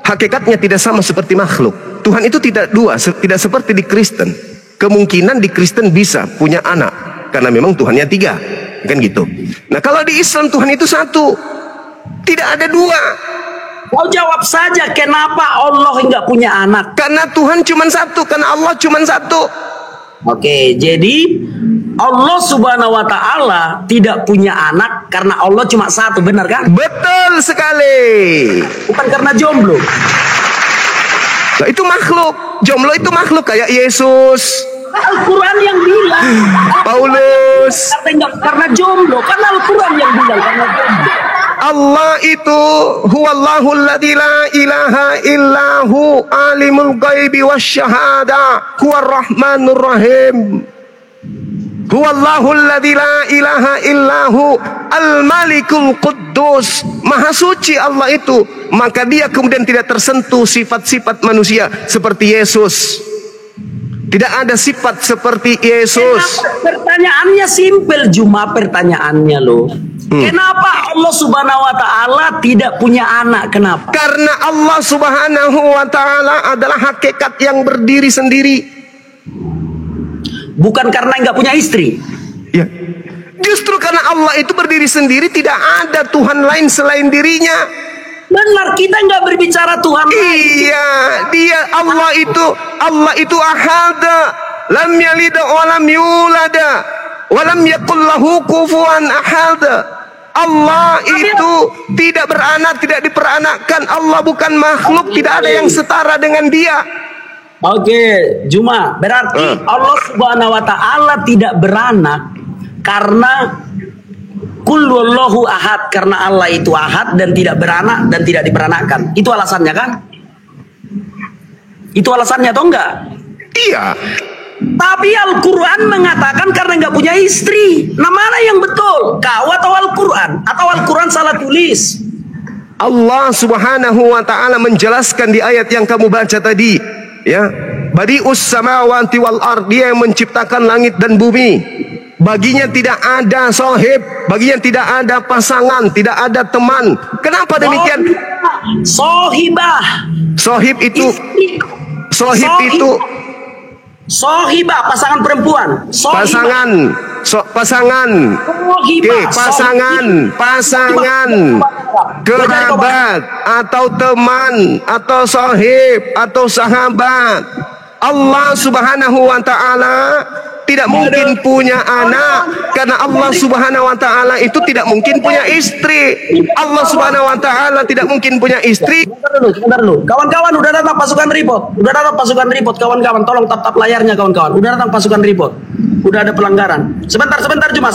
hakikatnya tidak sama seperti makhluk. Tuhan itu tidak dua, tidak seperti di Kristen. Kemungkinan di Kristen bisa punya anak karena memang Tuhannya tiga, kan gitu. Nah kalau di Islam Tuhan itu satu, tidak ada dua. Kau jawab saja, kenapa Allah nggak punya anak? Karena Tuhan cuma satu, karena Allah cuma satu. Oke, jadi Allah Subhanahu wa taala tidak punya anak karena Allah cuma satu, benar kan? Betul sekali. Bukan karena jomblo. Nah, itu makhluk. Jomblo itu makhluk kayak Yesus, Al-Quran yang bilang Paulus. karena jomblo, kan Al-Quran yang bilang karena jomblo. Allah itu huwallahu alladzi la ilaha illahu alimul ghaibi wasyahada huwar rahmanur rahim. Huwallahu alladzi la ilaha illahu al-malikul quddus. Maha suci Allah itu, maka dia kemudian tidak tersentuh sifat-sifat manusia seperti Yesus. Tidak ada sifat seperti Yesus. Kenapa? Pertanyaannya simpel, Juma, pertanyaannya loh. Kenapa Allah Subhanahu wa taala tidak punya anak? Kenapa? Karena Allah Subhanahu wa taala adalah hakikat yang berdiri sendiri. Bukan karena nggak punya istri. Ya. Justru karena Allah itu berdiri sendiri, tidak ada Tuhan lain selain dirinya. Benar, kita nggak berbicara Tuhan lain. Iya, dia Allah itu ahad, lam yalid wa lam yulad wa lam yakul lahu kufuwan ahad. Allah itu tidak beranak, tidak diperanakkan. Allah bukan makhluk, tidak ada yang setara dengan dia. Oke, Juma, berarti Allah Subhanahu wa taala tidak beranak karena Qul huwallahu ahad, karena Allah itu ahad dan tidak beranak dan tidak diperanakkan. Itu alasannya kan? Itu alasannya atau enggak? Iya. Tapi Al-Quran mengatakan karena nggak punya istri. Nah, mana yang betul? Kau atau Al-Quran? Atau Al-Quran salah tulis? Allah Subhanahu wa taala menjelaskan di ayat yang kamu baca tadi, ya. Badi'us samawati wal ard, dia yang menciptakan langit dan bumi. Baginya tidak ada sohib, baginya tidak ada pasangan, tidak ada teman. Kenapa demikian? Sohibah. Sohib itu, Sohibah, pasangan perempuan. pasangan, pasangan, pasangan, kerabat, atau teman, atau sohib, atau sahabat. Allah Subhanahu wa taala tidak mungkin punya anak, karena Allah Subhanahu wa taala itu tidak mungkin punya istri. Allah Subhanahu wa taala tidak mungkin punya istri. Sebentar dulu. Kawan-kawan, udah datang pasukan report. Kawan-kawan, tolong tap layarnya kawan-kawan. Udah datang pasukan report. Udah ada pelanggaran. Sebentar Juma.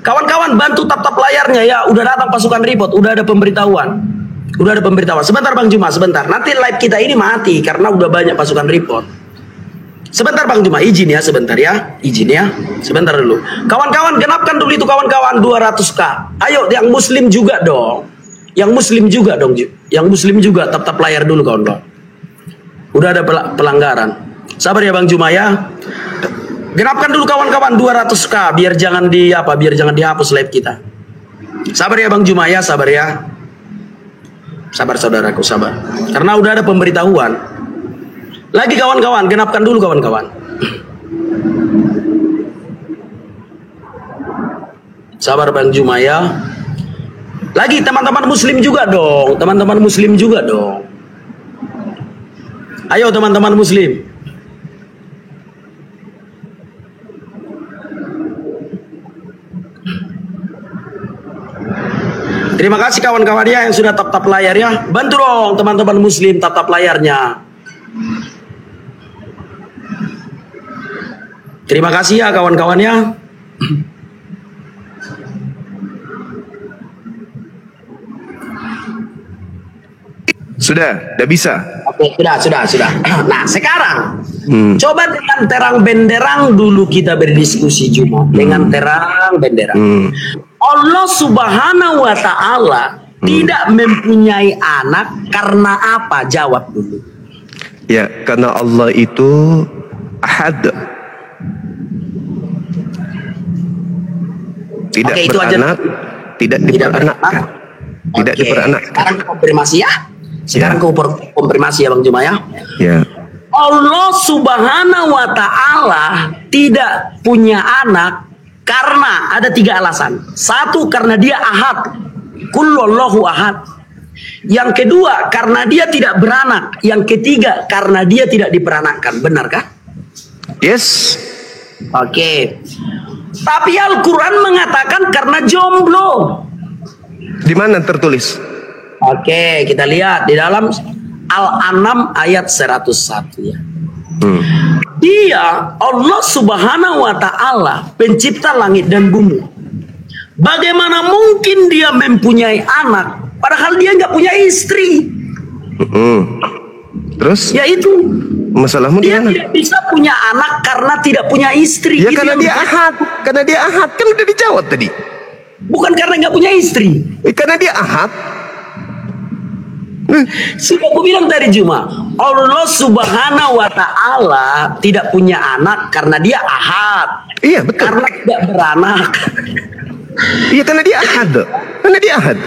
Kawan-kawan, bantu tap layarnya ya. Udah datang pasukan report, udah ada pemberitahuan. Sebentar Bang Juma, sebentar. Nanti live kita ini mati karena udah banyak pasukan report. Sebentar Bang Juma, izin ya sebentar ya. Sebentar dulu. Kawan-kawan, genapkan dulu itu kawan-kawan 200k. Ayo yang muslim juga dong. Yang muslim juga tap layar dulu kawan-kawan. Udah ada pelanggaran. Sabar ya Bang Juma ya. Genapkan dulu kawan-kawan 200k biar jangan dihapus live kita. Sabar ya Bang Juma ya, sabar ya. Sabar saudaraku, sabar. Karena udah ada pemberitahuan. Lagi kawan-kawan, genapkan dulu kawan-kawan. Sabar Bang Juma ya. Lagi teman-teman muslim juga dong. Ayo teman-teman muslim. Terima kasih kawan-kawan ya yang sudah tap layar ya. Bantu dong teman-teman muslim tap layarnya. Terima kasih ya kawan-kawan ya. Sudah bisa. Oke, sudah. Nah, sekarang coba dengan terang benderang dulu kita berdiskusi Juma. Dengan terang benderang. Allah Subhanahu wa taala tidak mempunyai anak karena apa? Jawab dulu. Ya, karena Allah itu ahad. Tidak beranak, tidak diperanakkan. Tidak diperanakkan. Sekarang konfirmasi ya. Konfirmasi ya Bang Juma ya. Ya. Allah Subhanahu wa taala tidak punya anak karena ada 3 alasan. 1, karena dia ahad. Qul huwallahu ahad. Yang kedua, karena dia tidak beranak. Yang ketiga, karena dia tidak diperanakkan. Benarkah? Yes. Oke. Tapi Al-Quran mengatakan karena jomblo. Di mana tertulis? Oke, kita lihat di dalam Al-An'am ayat 101 ya. Dia Allah Subhanahu wa taala pencipta langit dan bumi. Bagaimana mungkin dia mempunyai anak padahal dia nggak punya istri? Terus? Ya itu masalahmu dia dimana? tidak bisa punya anak karena tidak punya istri. Ya Itu karena dia ahad. Karena dia ahad kan udah dijawab tadi. Bukan karena nggak punya istri. Karena dia ahad. Sudah aku bilang tadi Juma, Allah Subhanahu wa taala tidak punya anak karena dia ahad. Iya betul. Karena tidak beranak. Iya karena dia ahad. Karena dia ahad.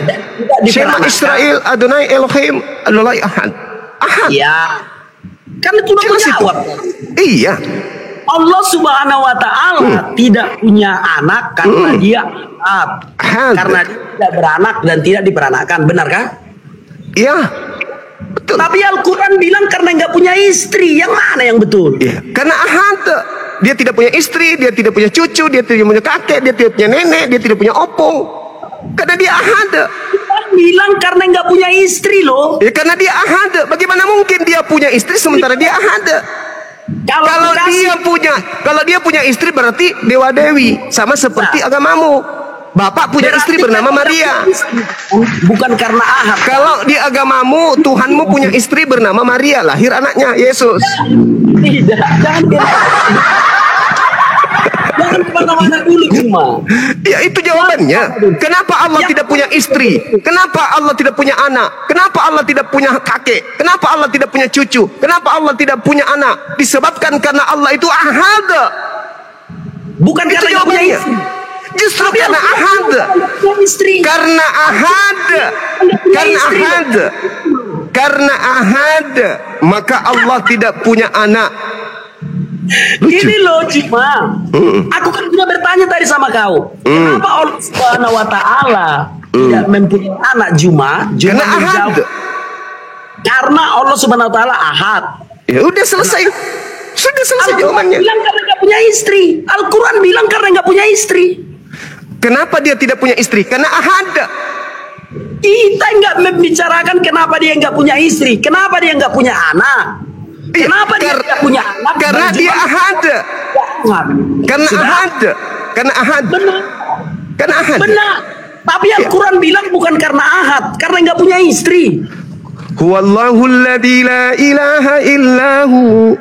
Shema Israel Adonai Elohim Adonai ahad. Ahad. Iya. Kan itu udah jawab. Iya. Allah Subhanahu wa taala tidak punya anak karena dia ahad. Karena dia tidak beranak dan tidak diperanakkan, benarkah? Iya. Betul. Tapi Al-Quran bilang karena nggak punya istri. Yang mana yang betul? Iya. Karena ahad. Dia tidak punya istri, dia tidak punya cucu, dia tidak punya kakek, dia tidak punya nenek, dia tidak punya opung. Karena dia ahad. Bilang karena nggak punya istri loh. Ya karena dia ahad. Bagaimana mungkin dia punya istri sementara dia ahad? Kalau dia punya istri berarti dewa dewi, sama seperti agamamu. Bapak punya istri bernama Maria. Bukan karena ahad. Kalau di agamamu Tuhanmu punya istri bernama Maria, lahir anaknya Yesus. Tidak, jangan kemana-mana dulu cuma. Ya itu jawabannya. Kenapa Allah tidak punya istri? Kenapa Allah tidak punya anak? Kenapa Allah tidak punya kakek? Kenapa Allah tidak punya cucu? Kenapa Allah tidak punya anak? Disebabkan karena Allah itu ahad. Bukan Itu karena nggak punya jawabannya. istri. Justru karena ahad. Karena ahad. Karena ahad. Maka Allah tidak punya anak. Gini loh cuma aku kan sudah bertanya tadi sama kau, kenapa Allah Subhanahu wa taala tidak mempunyai anak Juma? Karena ahad. Karena Allah Subhanahu wa taala ahad. Ya udah selesai. Sudah selesai jawabannya. Bilang karena nggak punya istri. Al-Quran bilang karena nggak punya istri. Kenapa dia tidak punya istri? Karena ahad. Kita nggak membicarakan kenapa dia nggak punya istri, kenapa dia nggak punya anak. Kenapa dia tidak punya anak? Karena dia ahad. Karena ahad. Karena ahad. Benar. Karena ahad. Benar. Tapi Al-Quran bilang bukan karena ahad, karena nggak punya istri. Huwallahu alladzi la ilaha illahu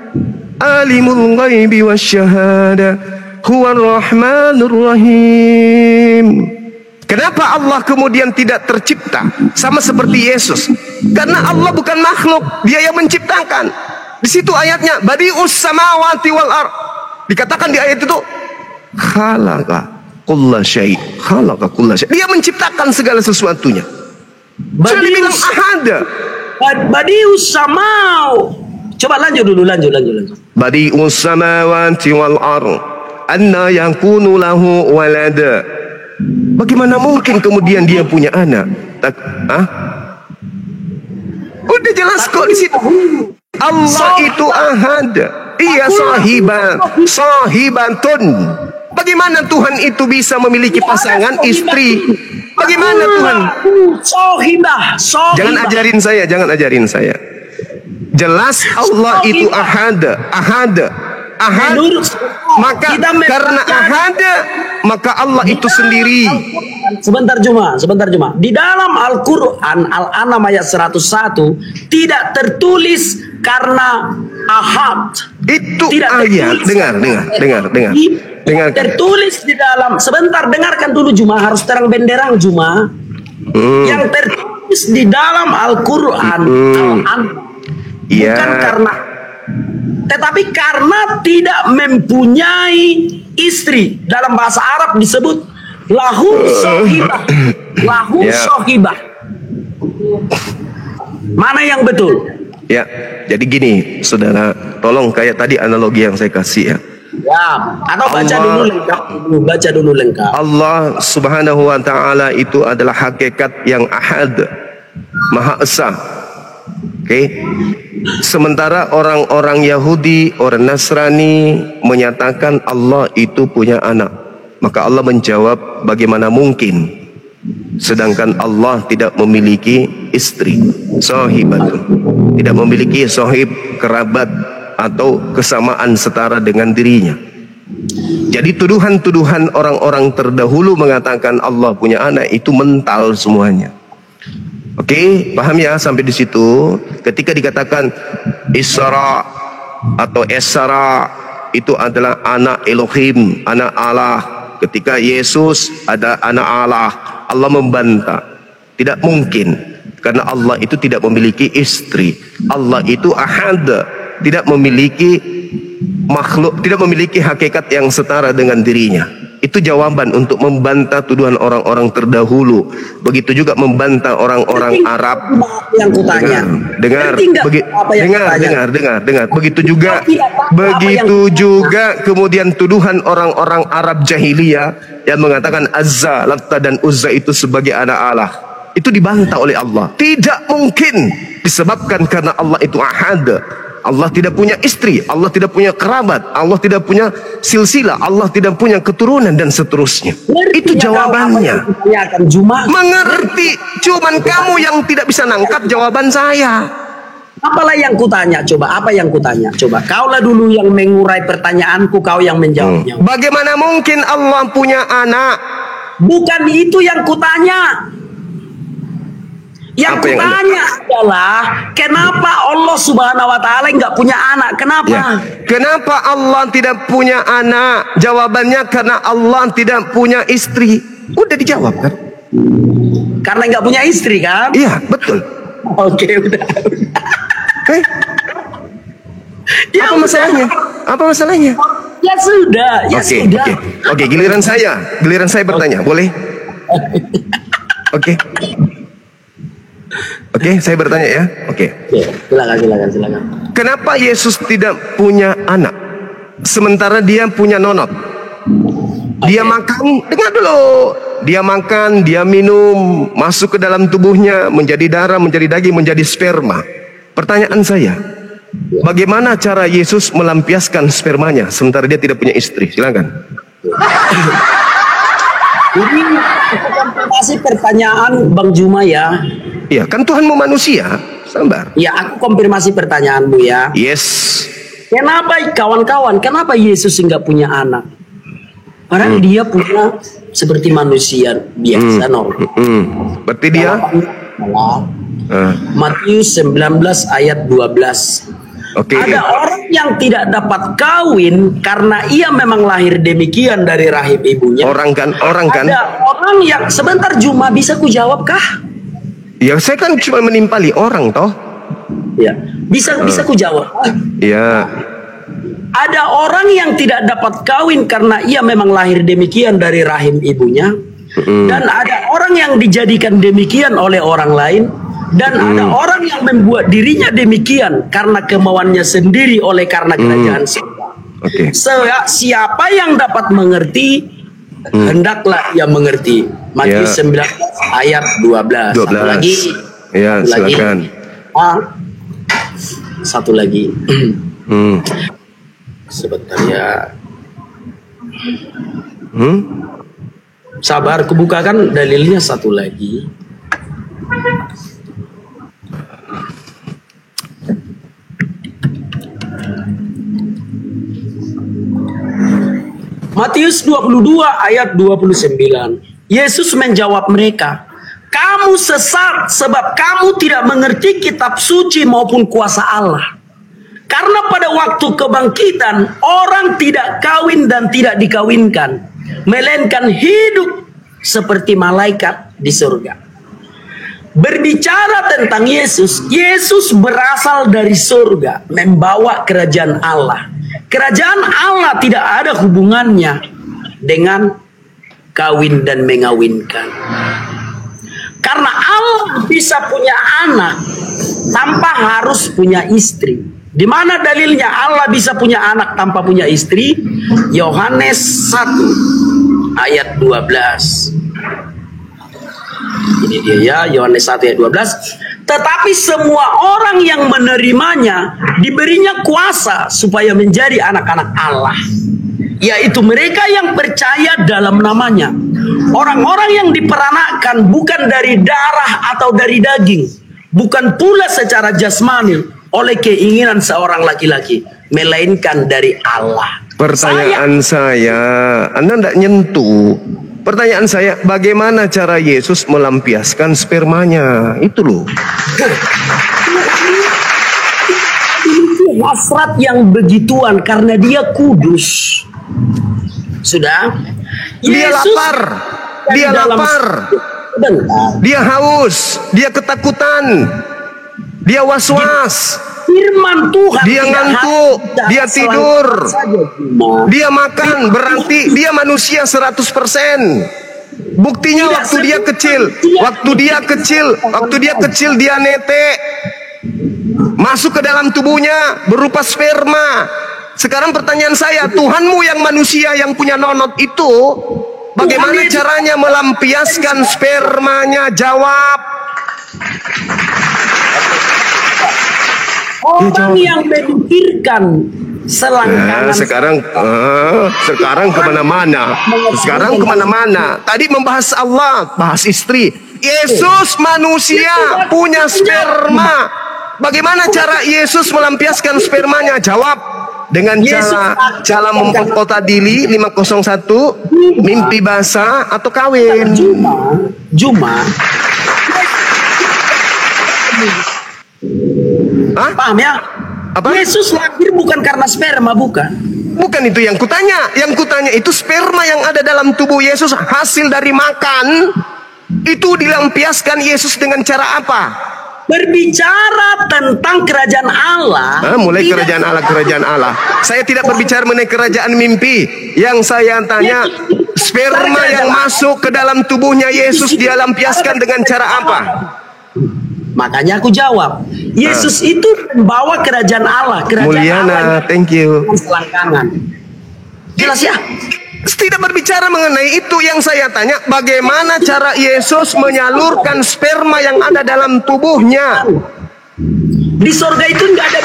alimul ghaibi wasyahada huwar rahmanur rahim. Kenapa Allah kemudian tidak tercipta sama seperti Yesus? Karena Allah bukan makhluk, dia yang menciptakan. Di situ ayatnya badi'us samawati wal ard. Dikatakan di ayat itu khalaqa kulla syai'. Khalaqa kulla syai'. Dia menciptakan segala sesuatunya. Sudah dibilang ahad. Badi'us samau. Coba lanjut dulu, lanjut. Badi'us samawati wal ard. Anna yakunu lahu walada. Bagaimana mungkin kemudian dia punya anak? Udah jelas kok di situ. Allah itu ahad. Iya sahibatun. Bagaimana Tuhan itu bisa memiliki pasangan istri? Bagaimana Tuhan? Sohibah. Jangan ajarin saya. Jelas Allah itu ahad. Maka karena ahad, maka Allah itu sendiri. Sebentar Juma. Di dalam Al-Quran Al-An'am ayat 101 tidak tertulis karena ahad. Itu tidak ayat. Dengar. Tertulis di dalam. Sebentar, dengarkan dulu Juma. Harus terang benderang Juma. Yang tertulis di dalam Al-Quran Al-An'am bukan karena, tetapi karena tidak mempunyai istri. Dalam bahasa Arab disebut lahu sohibah. Mana yang betul? Ya, jadi gini, saudara, tolong kayak tadi analogi yang saya kasih ya. Ya, atau baca dulu lengkap. Allah Subhanahu wa taala itu adalah hakikat yang ahad, Maha Esa. Oke. Sementara orang-orang Yahudi, orang Nasrani menyatakan Allah itu punya anak. Maka Allah menjawab, bagaimana mungkin? Sedangkan Allah tidak memiliki istri, sahibatun. Tidak memiliki sahib, kerabat atau kesamaan setara dengan dirinya. Jadi tuduhan-tuduhan orang-orang terdahulu mengatakan Allah punya anak itu mental semuanya. Oke, paham ya sampai di situ? Ketika dikatakan Isra atau Esra itu adalah anak Elohim, anak Allah. Ketika Yesus ada anak Allah, Allah membantah. Tidak mungkin, karena Allah itu tidak memiliki istri. Allah itu ahad, tidak memiliki makhluk, tidak memiliki hakikat yang setara dengan dirinya. Itu jawaban untuk membantah tuduhan orang-orang terdahulu. Begitu juga membantah orang-orang Arab. Yang kutanya. Dengar. Begitu juga kemudian tuduhan orang-orang Arab jahiliyah yang mengatakan Azza, Latta dan Uzza itu sebagai anak Allah. Itu dibantah oleh Allah. Tidak mungkin, disebabkan karena Allah itu ahad. Allah tidak punya istri, Allah tidak punya kerabat, Allah tidak punya silsilah, Allah tidak punya keturunan dan seterusnya. Itu jawabannya. Mengerti, cuman kamu yang tidak bisa nangkap jawaban saya. Apalah yang kutanya, coba apa yang kutanya? Coba kaulah dulu yang mengurai pertanyaanku, kau yang menjawabnya. Bagaimana mungkin Allah punya anak? Bukan itu yang kutanya. Yang kutanya adalah kenapa Allah Subhanahu wa taala enggak punya anak? Kenapa? Ya. Kenapa Allah tidak punya anak? Jawabannya karena Allah tidak punya istri. Udah dijawab kan? Karena enggak punya istri kan? Iya, betul. Oke, udah. Ya, apa masalahnya? Apa masalahnya? Ya sudah, ya sudah. Oke, giliran saya bertanya, boleh? Oke. Oke, saya bertanya ya. Oke. Silakan. Kenapa Yesus tidak punya anak? Sementara dia punya nonot. Dia makan, dengar dulu. Dia makan, dia minum, masuk ke dalam tubuhnya, menjadi darah, menjadi daging, menjadi sperma. Pertanyaan saya, bagaimana cara Yesus melampiaskan spermanya sementara dia tidak punya istri? Silakan. Jadi konfirmasi pertanyaan Bang Juma ya. Iya, kan Tuhanmu manusia, sabar. Ya, aku konfirmasi pertanyaanmu ya. Yes. Kenapa kawan-kawan? Kenapa Yesus enggak punya anak? Padahal dia punya seperti manusia biasa normal. Berarti dia Matius 19 ayat 12. Oke. Ada orang yang tidak dapat kawin karena ia memang lahir demikian dari rahim ibunya. Orang kan. Ada orang yang sebentar Juma, bisa ku jawab kah? Ya, saya kan cuma menimpali orang toh. Ya, bisa ku jawab. Ya. Ada orang yang tidak dapat kawin karena ia memang lahir demikian dari rahim ibunya. Dan ada orang yang dijadikan demikian oleh orang lain. Dan ada orang yang membuat dirinya demikian karena kemauannya sendiri oleh karena kerajaan surga. Okay. Siapa yang dapat mengerti, hendaklah ia mengerti. Matius 19 ayat 12. Satu lagi. Ya, silakan. Satu lagi. Sebentar ya. Sabar, kubukakan dalilnya satu lagi. Matius 22 ayat 29. Yesus menjawab mereka, "Kamu sesat sebab kamu tidak mengerti kitab suci maupun kuasa Allah. Karena pada waktu kebangkitan orang tidak kawin dan tidak dikawinkan, melainkan hidup seperti malaikat di surga." Berbicara tentang Yesus, Yesus berasal dari surga, membawa kerajaan Allah. Kerajaan Allah tidak ada hubungannya dengan kawin dan mengawinkan. Karena Allah bisa punya anak tanpa harus punya istri. Di mana dalilnya Allah bisa punya anak tanpa punya istri? Yohanes 1 ayat 12. Ini dia ya, Yohanes 1 ayat 12. Tetapi semua orang yang menerimanya diberinya kuasa supaya menjadi anak-anak Allah, yaitu mereka yang percaya dalam namanya. Orang-orang yang diperanakkan bukan dari darah atau dari daging, bukan pula secara jasmani oleh keinginan seorang laki-laki, melainkan dari Allah. Pertanyaan saya, Anda tidak nyentuh. Pertanyaan saya, bagaimana cara Yesus melampiaskan spermanya? Itu loh. Hasrat yang begituan karena dia kudus. Sudah? Dia lapar. Dia lapar. Dia haus. Dia ketakutan. Dia was-was. firman Tuhan. Dia ngantuk, dia tidur, dia makan, berarti dia manusia 100%. Buktinya waktu dia kecil dia netek, masuk ke dalam tubuhnya berupa sperma. Sekarang pertanyaan saya, Tuhanmu yang manusia yang punya nonot itu, bagaimana caranya melampiaskan spermanya? Jawab. Orang yang memikirkan selangkangan. Sekarang kemana-mana. Tadi membahas Allah, bahas istri. Yesus manusia punya sperma. Bagaimana cara Yesus melampiaskan spermanya? Jawab. Dengan cara memperkosa diri 501, mimpi basah atau kawin. Juma. Paham ya? Apa? Yesus lahir bukan karena sperma, bukan. Bukan itu yang kutanya. Yang kutanya itu sperma yang ada dalam tubuh Yesus hasil dari makan. Itu dilampiaskan Yesus dengan cara apa? Berbicara tentang kerajaan Allah. Mulai kerajaan Allah. Saya tidak berbicara mengenai kerajaan mimpi. Yang saya tanya, sperma yang masuk ke dalam tubuhnya Yesus dia lampiaskan dengan cara apa? Makanya aku jawab, Yesus itu membawa kerajaan Allah, kerajaan Mulyana, Allah. thank you. Selangkangan. Jelas ya? Tidak berbicara mengenai itu. Yang saya tanya, bagaimana cara Yesus menyalurkan sperma yang ada dalam tubuhnya? Di surga itu nggak ada.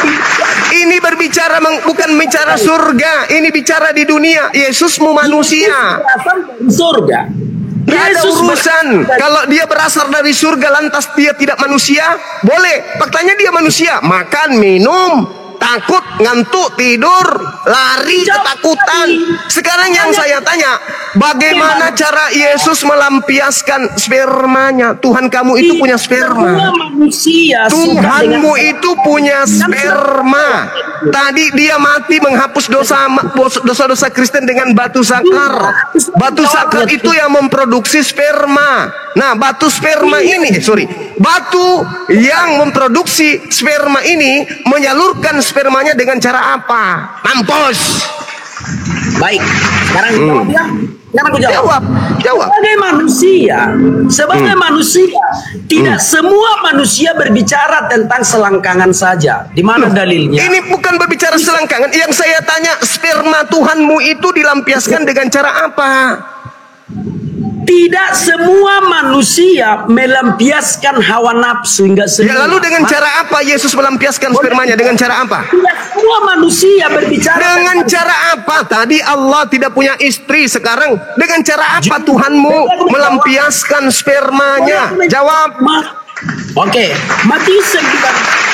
Ini berbicara bukan bicara surga, ini bicara di dunia. Yesusmu manusia. Di surga. Tidak ada urusan. Kalau dia berasal dari surga lantas dia tidak manusia, boleh. Faktanya dia manusia. Makan, minum, takut, ngantuk, tidur, lari, ketakutan. Sekarang yang saya tanya, bagaimana cara Yesus melampiaskan spermanya? Tuhan kamu itu punya sperma. Tuhanmu itu punya sperma. Tadi dia mati menghapus dosa-dosa Kristen dengan batu sakar. Batu sakar itu yang memproduksi sperma. Nah, batu yang memproduksi sperma ini menyalurkan spermanya dengan cara apa? Mampus. Baik, sekarang aku jawab. Sebagai manusia, tidak semua manusia berbicara tentang selangkangan saja. Di mana dalilnya? Ini bukan berbicara selangkangan. Yang saya tanya, sperma Tuhanmu itu dilampiaskan dengan cara apa? Tidak semua manusia melampiaskan hawa nafsu, enggak semua. Ya, lalu dengan cara apa Yesus melampiaskan spermanya? Dengan cara apa? Tidak semua manusia berbicara dengan cara apa? Tadi Allah tidak punya istri, sekarang dengan cara apa Tuhanmu melampiaskan spermanya? Jawab. Oke, Matius 9.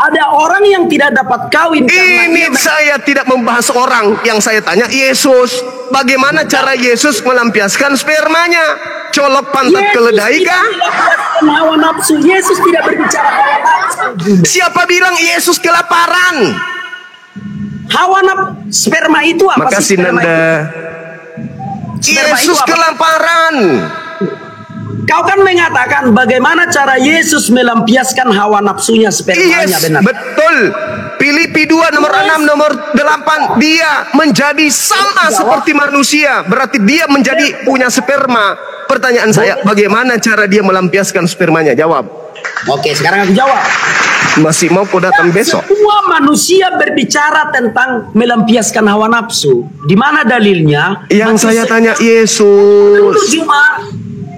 Ada orang yang tidak dapat kawin. Ini saya tidak membahas orang. Yang saya tanya Yesus. Bagaimana cara Yesus melampiaskan spermanya? Colok pantat keledai kah? Hawa nafsu. Yesus tidak berbicara hawa nafsu. Siapa bilang Yesus kelaparan? Hawa nafsu. Sperma itu apa? Makasih Nanda. Yesus kelaparan. Kau kan mengatakan bagaimana cara Yesus melampiaskan hawa nafsunya, spermanya, benar? Betul. Filipi 2 nomor 6 nomor 8, dia menjadi sama seperti manusia. Berarti dia menjadi punya sperma. Pertanyaan saya, bagaimana cara dia melampiaskan spermanya? Jawab. Oke, sekarang aku jawab. Masih mau kau datang besok? Semua manusia berbicara tentang melampiaskan hawa nafsu. Di mana dalilnya? Yang saya tanya Yesus.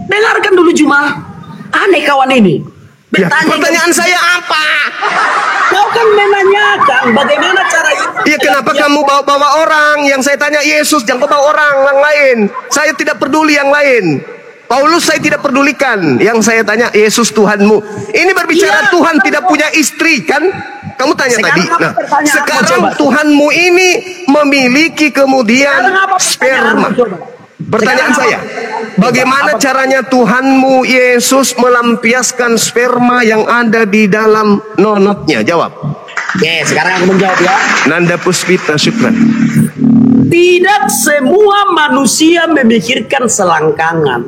Dengarkan dulu Juma. Aneh kawan ini. Pertanyaan saya apa? Kau kan menanyakan bagaimana cara itu. Iya, kenapa kamu bawa orang? Yang saya tanya Yesus, jangan bawa orang yang lain. Saya tidak peduli yang lain. Paulus saya tidak pedulikan. Yang saya tanya Yesus Tuhanmu. Ini berbicara Tuhan tidak punya istri kan? Kamu tanya tadi. Nah, sekarang Tuhanmu ini memiliki kemudian sperma. Pertanyaan saya, bagaimana caranya Tuhanmu Yesus melampiaskan sperma yang ada di dalam nonotnya? Jawab. Oke, sekarang aku menjawab ya. Nanda Puspita, syukran. Tidak semua manusia memikirkan selangkangan.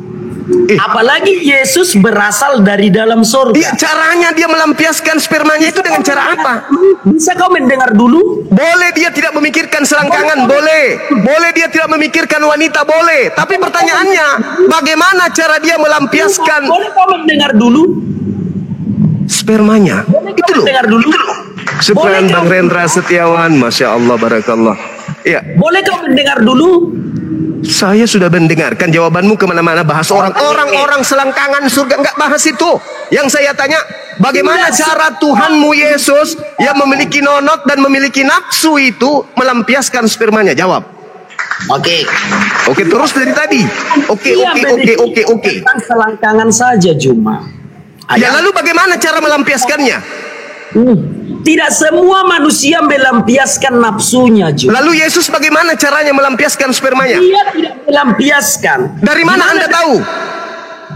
Apalagi Yesus berasal dari dalam surga. Iya, caranya dia melampiaskan spermanya itu dengan cara apa? Bisa kau mendengar dulu? Boleh dia tidak memikirkan selangkangan, boleh. Boleh dia tidak memikirkan wanita, boleh. Tapi pertanyaannya, bagaimana cara dia melampiaskan Boleh kau mendengar dulu? spermanya? Itu loh. Dengar dulu. Syukran Boleh Bang kau- Rendra Setiawan, Masya Allah, Barakallah. Iya, Boleh kau mendengar dulu? saya sudah mendengarkan jawabanmu kemana-mana bahas orang selangkangan surga, nggak bahas itu. Yang saya tanya, bagaimana cara Tuhanmu Yesus yang memiliki nonot dan memiliki nafsu itu melampiaskan spermanya? Jawab. Oke. Oke, terus dari tadi. Oke. Tentang selangkangan saja cuma. Ya, lalu bagaimana cara melampiaskannya? Tidak semua manusia melampiaskan nafsunya, Ju. Lalu Yesus bagaimana caranya melampiaskan spermanya? Dia tidak melampiaskan. Dari mana Anda tahu?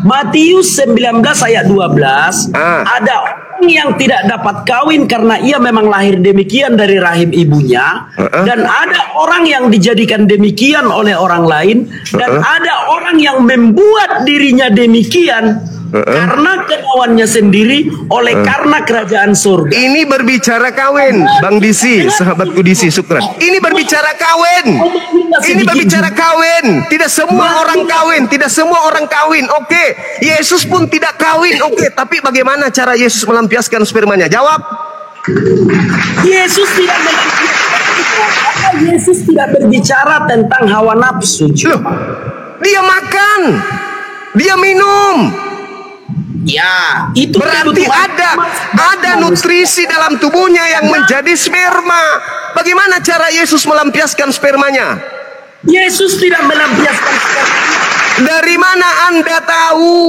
Matius 19 ayat 12. Ada orang yang tidak dapat kawin karena ia memang lahir demikian dari rahim ibunya. Dan ada orang yang dijadikan demikian oleh orang lain. Dan ada orang yang membuat dirinya demikian karena kemauannya sendiri oleh karena kerajaan surga. Ini berbicara kawin, Bang Disi, sahabatku Disi, syukran. Ini berbicara kawin. Ini berbicara kawin. Tidak semua orang kawin, tidak semua orang kawin. Oke, Yesus pun tidak kawin. Oke, tapi bagaimana cara Yesus melampiaskan spermanya? Jawab. Yesus tidak melampiaskan. Yesus tidak berbicara tentang hawa nafsu. Loh, dia makan, dia minum. Ya, itu Berarti ada nutrisi dalam tubuhnya yang menjadi sperma. Bagaimana cara Yesus melampiaskan spermanya? Yesus tidak melampiaskan sperma. Dari mana Anda tahu?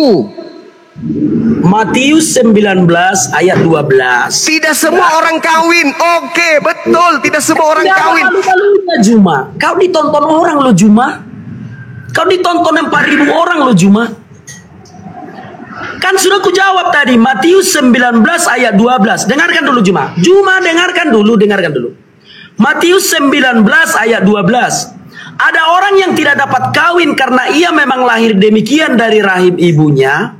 Matius 19 ayat 12. Tidak semua orang kawin. Oke, betul, tidak semua orang kawin. Malu-malunya Juma. Kau ditonton orang lo Juma. Kau ditonton 4.000 orang lo Juma. Kan sudah ku jawab tadi, Matius 19 ayat 12. Dengarkan dulu Juma. Juma dengarkan dulu. Matius 19 ayat 12. Ada orang yang tidak dapat kawin karena ia memang lahir demikian dari rahim ibunya.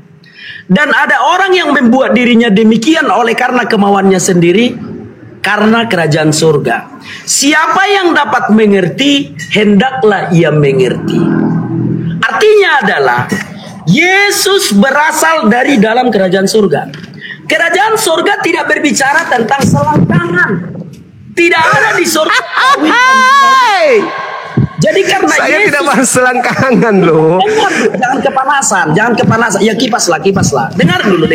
Dan ada orang yang membuat dirinya demikian oleh karena kemauannya sendiri, karena kerajaan surga. Siapa yang dapat mengerti, hendaklah ia mengerti. Artinya adalah Yesus berasal dari dalam kerajaan surga. Kerajaan surga tidak berbicara tentang selangkangan. Tidak ada di surga. Jadi karena Saya Yesus, tidak bahas selangkangan loh. Jangan kepanasan. Ya kipas lah. Dengar dulu.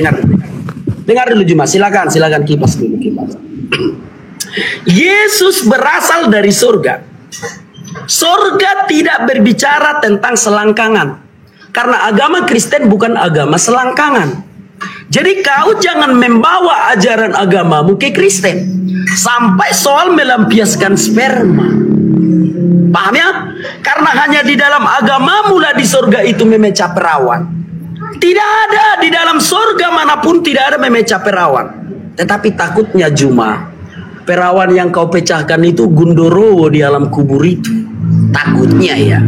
Dengar dulu Juma. Silakan kipas dulu. Yesus berasal dari surga. Surga tidak berbicara tentang selangkangan. Karena agama Kristen bukan agama selangkangan. Jadi kau jangan membawa ajaran agamamu ke Kristen sampai soal melampiaskan sperma. Paham ya? Karena hanya di dalam agamamu lah di surga itu memecah perawan. Tidak ada di dalam surga manapun tidak ada memecah perawan. Tetapi takutnya Juma, perawan yang kau pecahkan itu Gundorowo di alam kubur itu. Takutnya ya.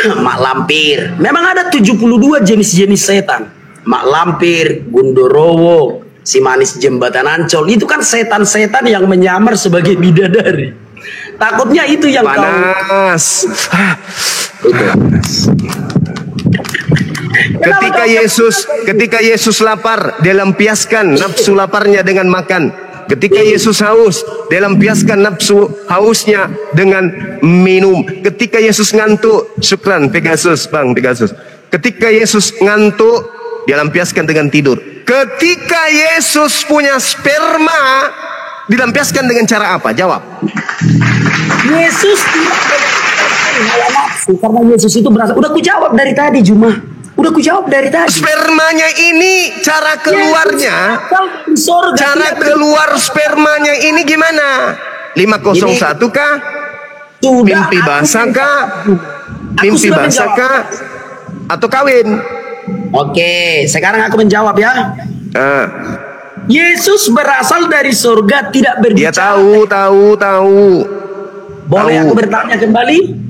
Mak lampir. Memang ada 72 jenis-jenis setan. Mak lampir, Gundorowo, si manis jembatan Ancol. Itu kan setan-setan yang menyamar sebagai bidadari. Takutnya itu yang Panas. Ketika Yesus lapar, dia lampiaskan nafsu laparnya dengan makan. Ketika Yesus haus, dia lampiaskan nafsu hausnya dengan minum. Ketika Yesus ngantuk, syukran Pegasus, Bang Pegasus. Ketika Yesus ngantuk, dia lampiaskan dengan tidur. Ketika Yesus punya sperma, dilampiaskan dengan cara apa? Jawab. Yesus tidak hawa nafsu karena Yesus itu berasal. Udah ku jawab dari tadi Juma. Spermanya ini cara keluarnya, cara keluar spermanya ini gimana? 501 kah? Mimpi basah kah? Mimpi basah kah? Atau kawin? Oke, sekarang aku menjawab ya. Yesus berasal dari surga, tidak berbicara. Dia tahu. Boleh aku bertanya kembali?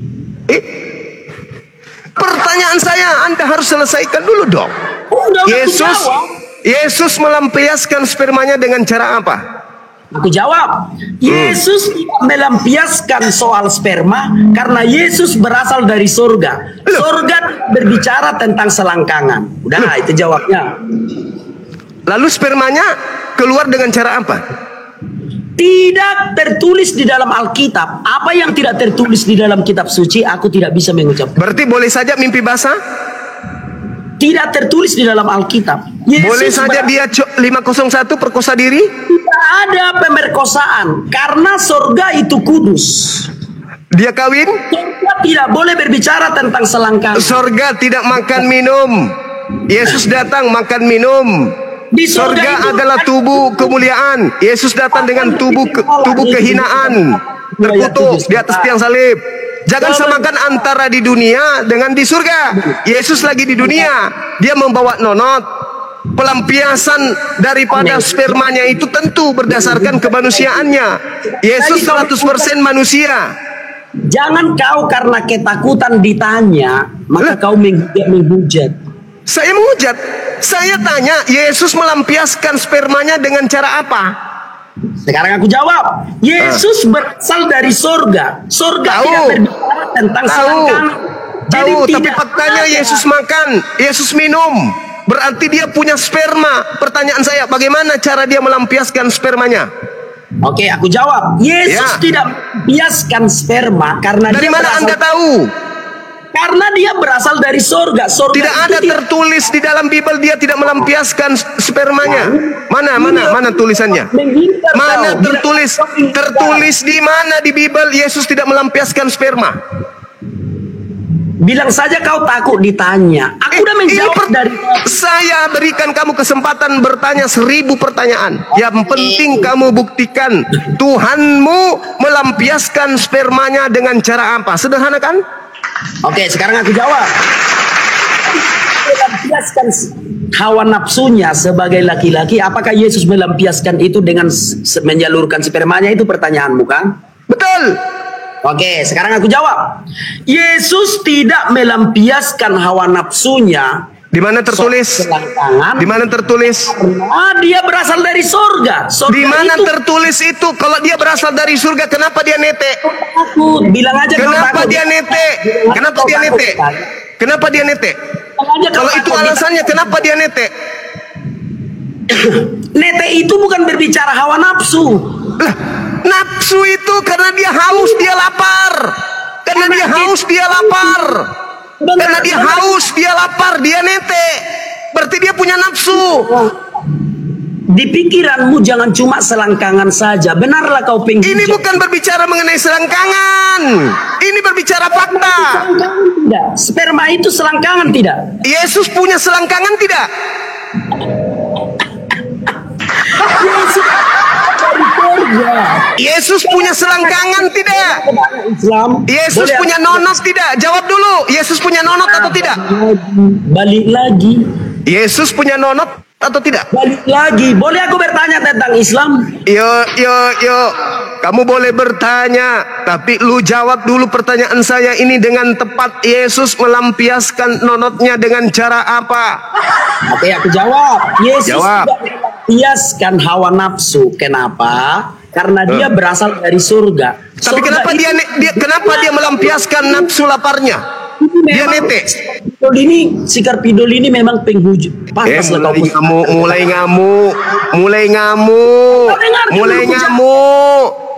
Pertanyaan saya, Anda harus selesaikan dulu dong. Udah aku jawab. Yesus melampiaskan spermanya dengan cara apa? Aku jawab, Yesus tidak melampiaskan soal sperma karena Yesus berasal dari surga. Surga berbicara tentang selangkangan. Udah, itu jawabnya. Lalu spermanya keluar dengan cara apa? Tidak tertulis di dalam Alkitab. Apa yang tidak tertulis di dalam kitab suci, aku tidak bisa mengucapkan. Berarti boleh saja mimpi basah? Tidak tertulis di dalam Alkitab. Boleh saja dia 501 perkosa diri? Tidak ada pemerkosaan karena surga itu kudus. Dia kawin? Surga tidak boleh berbicara tentang selangkangan. Surga tidak makan minum. Yesus datang makan minum. Di surga adalah tubuh kemuliaan. Yesus datang dengan tubuh kehinaan, terkutuk di atas tiang salib. Jangan samakan antara di dunia dengan di surga. Yesus lagi di dunia, dia membawa nonot. Pelampiasan daripada spermanya itu tentu berdasarkan kemanusiaannya. Yesus 100% manusia. Jangan kau karena ketakutan ditanya, maka kau menghujat. Saya menghujat. Saya tanya, Yesus melampiaskan spermanya dengan cara apa? Sekarang aku jawab, Yesus berasal dari surga. Surga tidak berbicara tentang selangkangan. Tahu, tapi faktanya Yesus makan, Yesus minum. Berarti dia punya sperma. Pertanyaan saya, bagaimana cara dia melampiaskan spermanya? Oke, aku jawab. Yesus tidak melampiaskan sperma karena dari mana Anda tahu? Karena dia berasal dari surga. Tidak ada tertulis di dalam Bible dia tidak melampiaskan spermanya. Mana tulisannya? Mana tertulis? Tertulis di mana di Bible Yesus tidak melampiaskan sperma? Bilang saja kau takut ditanya. Aku udah menjawab dari saya berikan kamu kesempatan bertanya 1000 pertanyaan. Yang penting kamu buktikan Tuhanmu melampiaskan spermanya dengan cara apa? Sederhana kan? Oke, sekarang aku jawab. Melampiaskan hawa nafsunya sebagai laki-laki, apakah Yesus melampiaskan itu dengan menyalurkan spermanya? Itu pertanyaanmu kan? Betul. Oke, sekarang aku jawab. Yesus tidak melampiaskan hawa nafsunya. Di mana tertulis? Di mana tertulis? Dia berasal dari surga. Di mana tertulis itu? Kalau dia berasal dari surga, kenapa dia netek? Takut. Bilang aja. Kenapa dia netek? Kenapa dia netek? Kenapa dia netek? Kalau itu alasannya, kenapa dia netek? Netek itu bukan berbicara hawa nafsu. Lah, nafsu itu karena dia haus, dia lapar. Karena dia haus, dia lapar. Karena dia haus, dia lapar, dia netek. Berarti dia punya nafsu. Di pikiranmu jangan cuma selangkangan saja. Benarlah kau penghujat. Ini bukan berbicara mengenai selangkangan. Ini berbicara fakta. Tidak. Sperma itu selangkangan tidak? Yesus punya selangkangan tidak? Yesus punya selangkangan tidak? Yesus punya nonot tidak? Jawab dulu. Yesus punya nonot atau tidak? Balik lagi. Yesus punya nonot atau tidak? Balik lagi. Boleh aku bertanya tentang Islam? Yo. Kamu boleh bertanya, tapi lu jawab dulu pertanyaan saya ini dengan tepat. Yesus melampiaskan nonotnya dengan cara apa? Oke, aku jawab. Yesus tidak melampiaskan hawa nafsu. Kenapa? Karena dia berasal dari surga. Tapi kenapa dia melampiaskan nafsu laparnya? Dia netek. Sikar pidol ini memang penghujat. Pantaslah kau mulai ngamuk.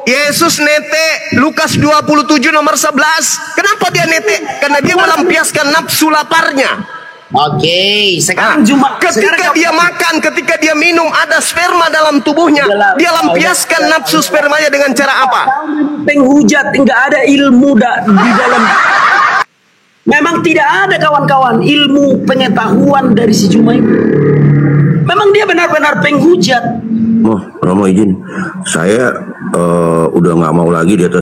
Yesus netek. Lukas 27 nomor 11. Kenapa dia netek? Karena dia melampiaskan nafsu laparnya. Oke, sekarang ketika dia makan, ketika dia minum, ada sperma dalam tubuhnya. Dia lampiaskan nafsu spermanya dengan cara apa? Penghujat, enggak ada ilmu di dalam. Memang tidak ada kawan-kawan ilmu pengetahuan dari si Juma itu. Memang dia benar-benar penghujat. Romo izin, saya udah nggak mau lagi di atas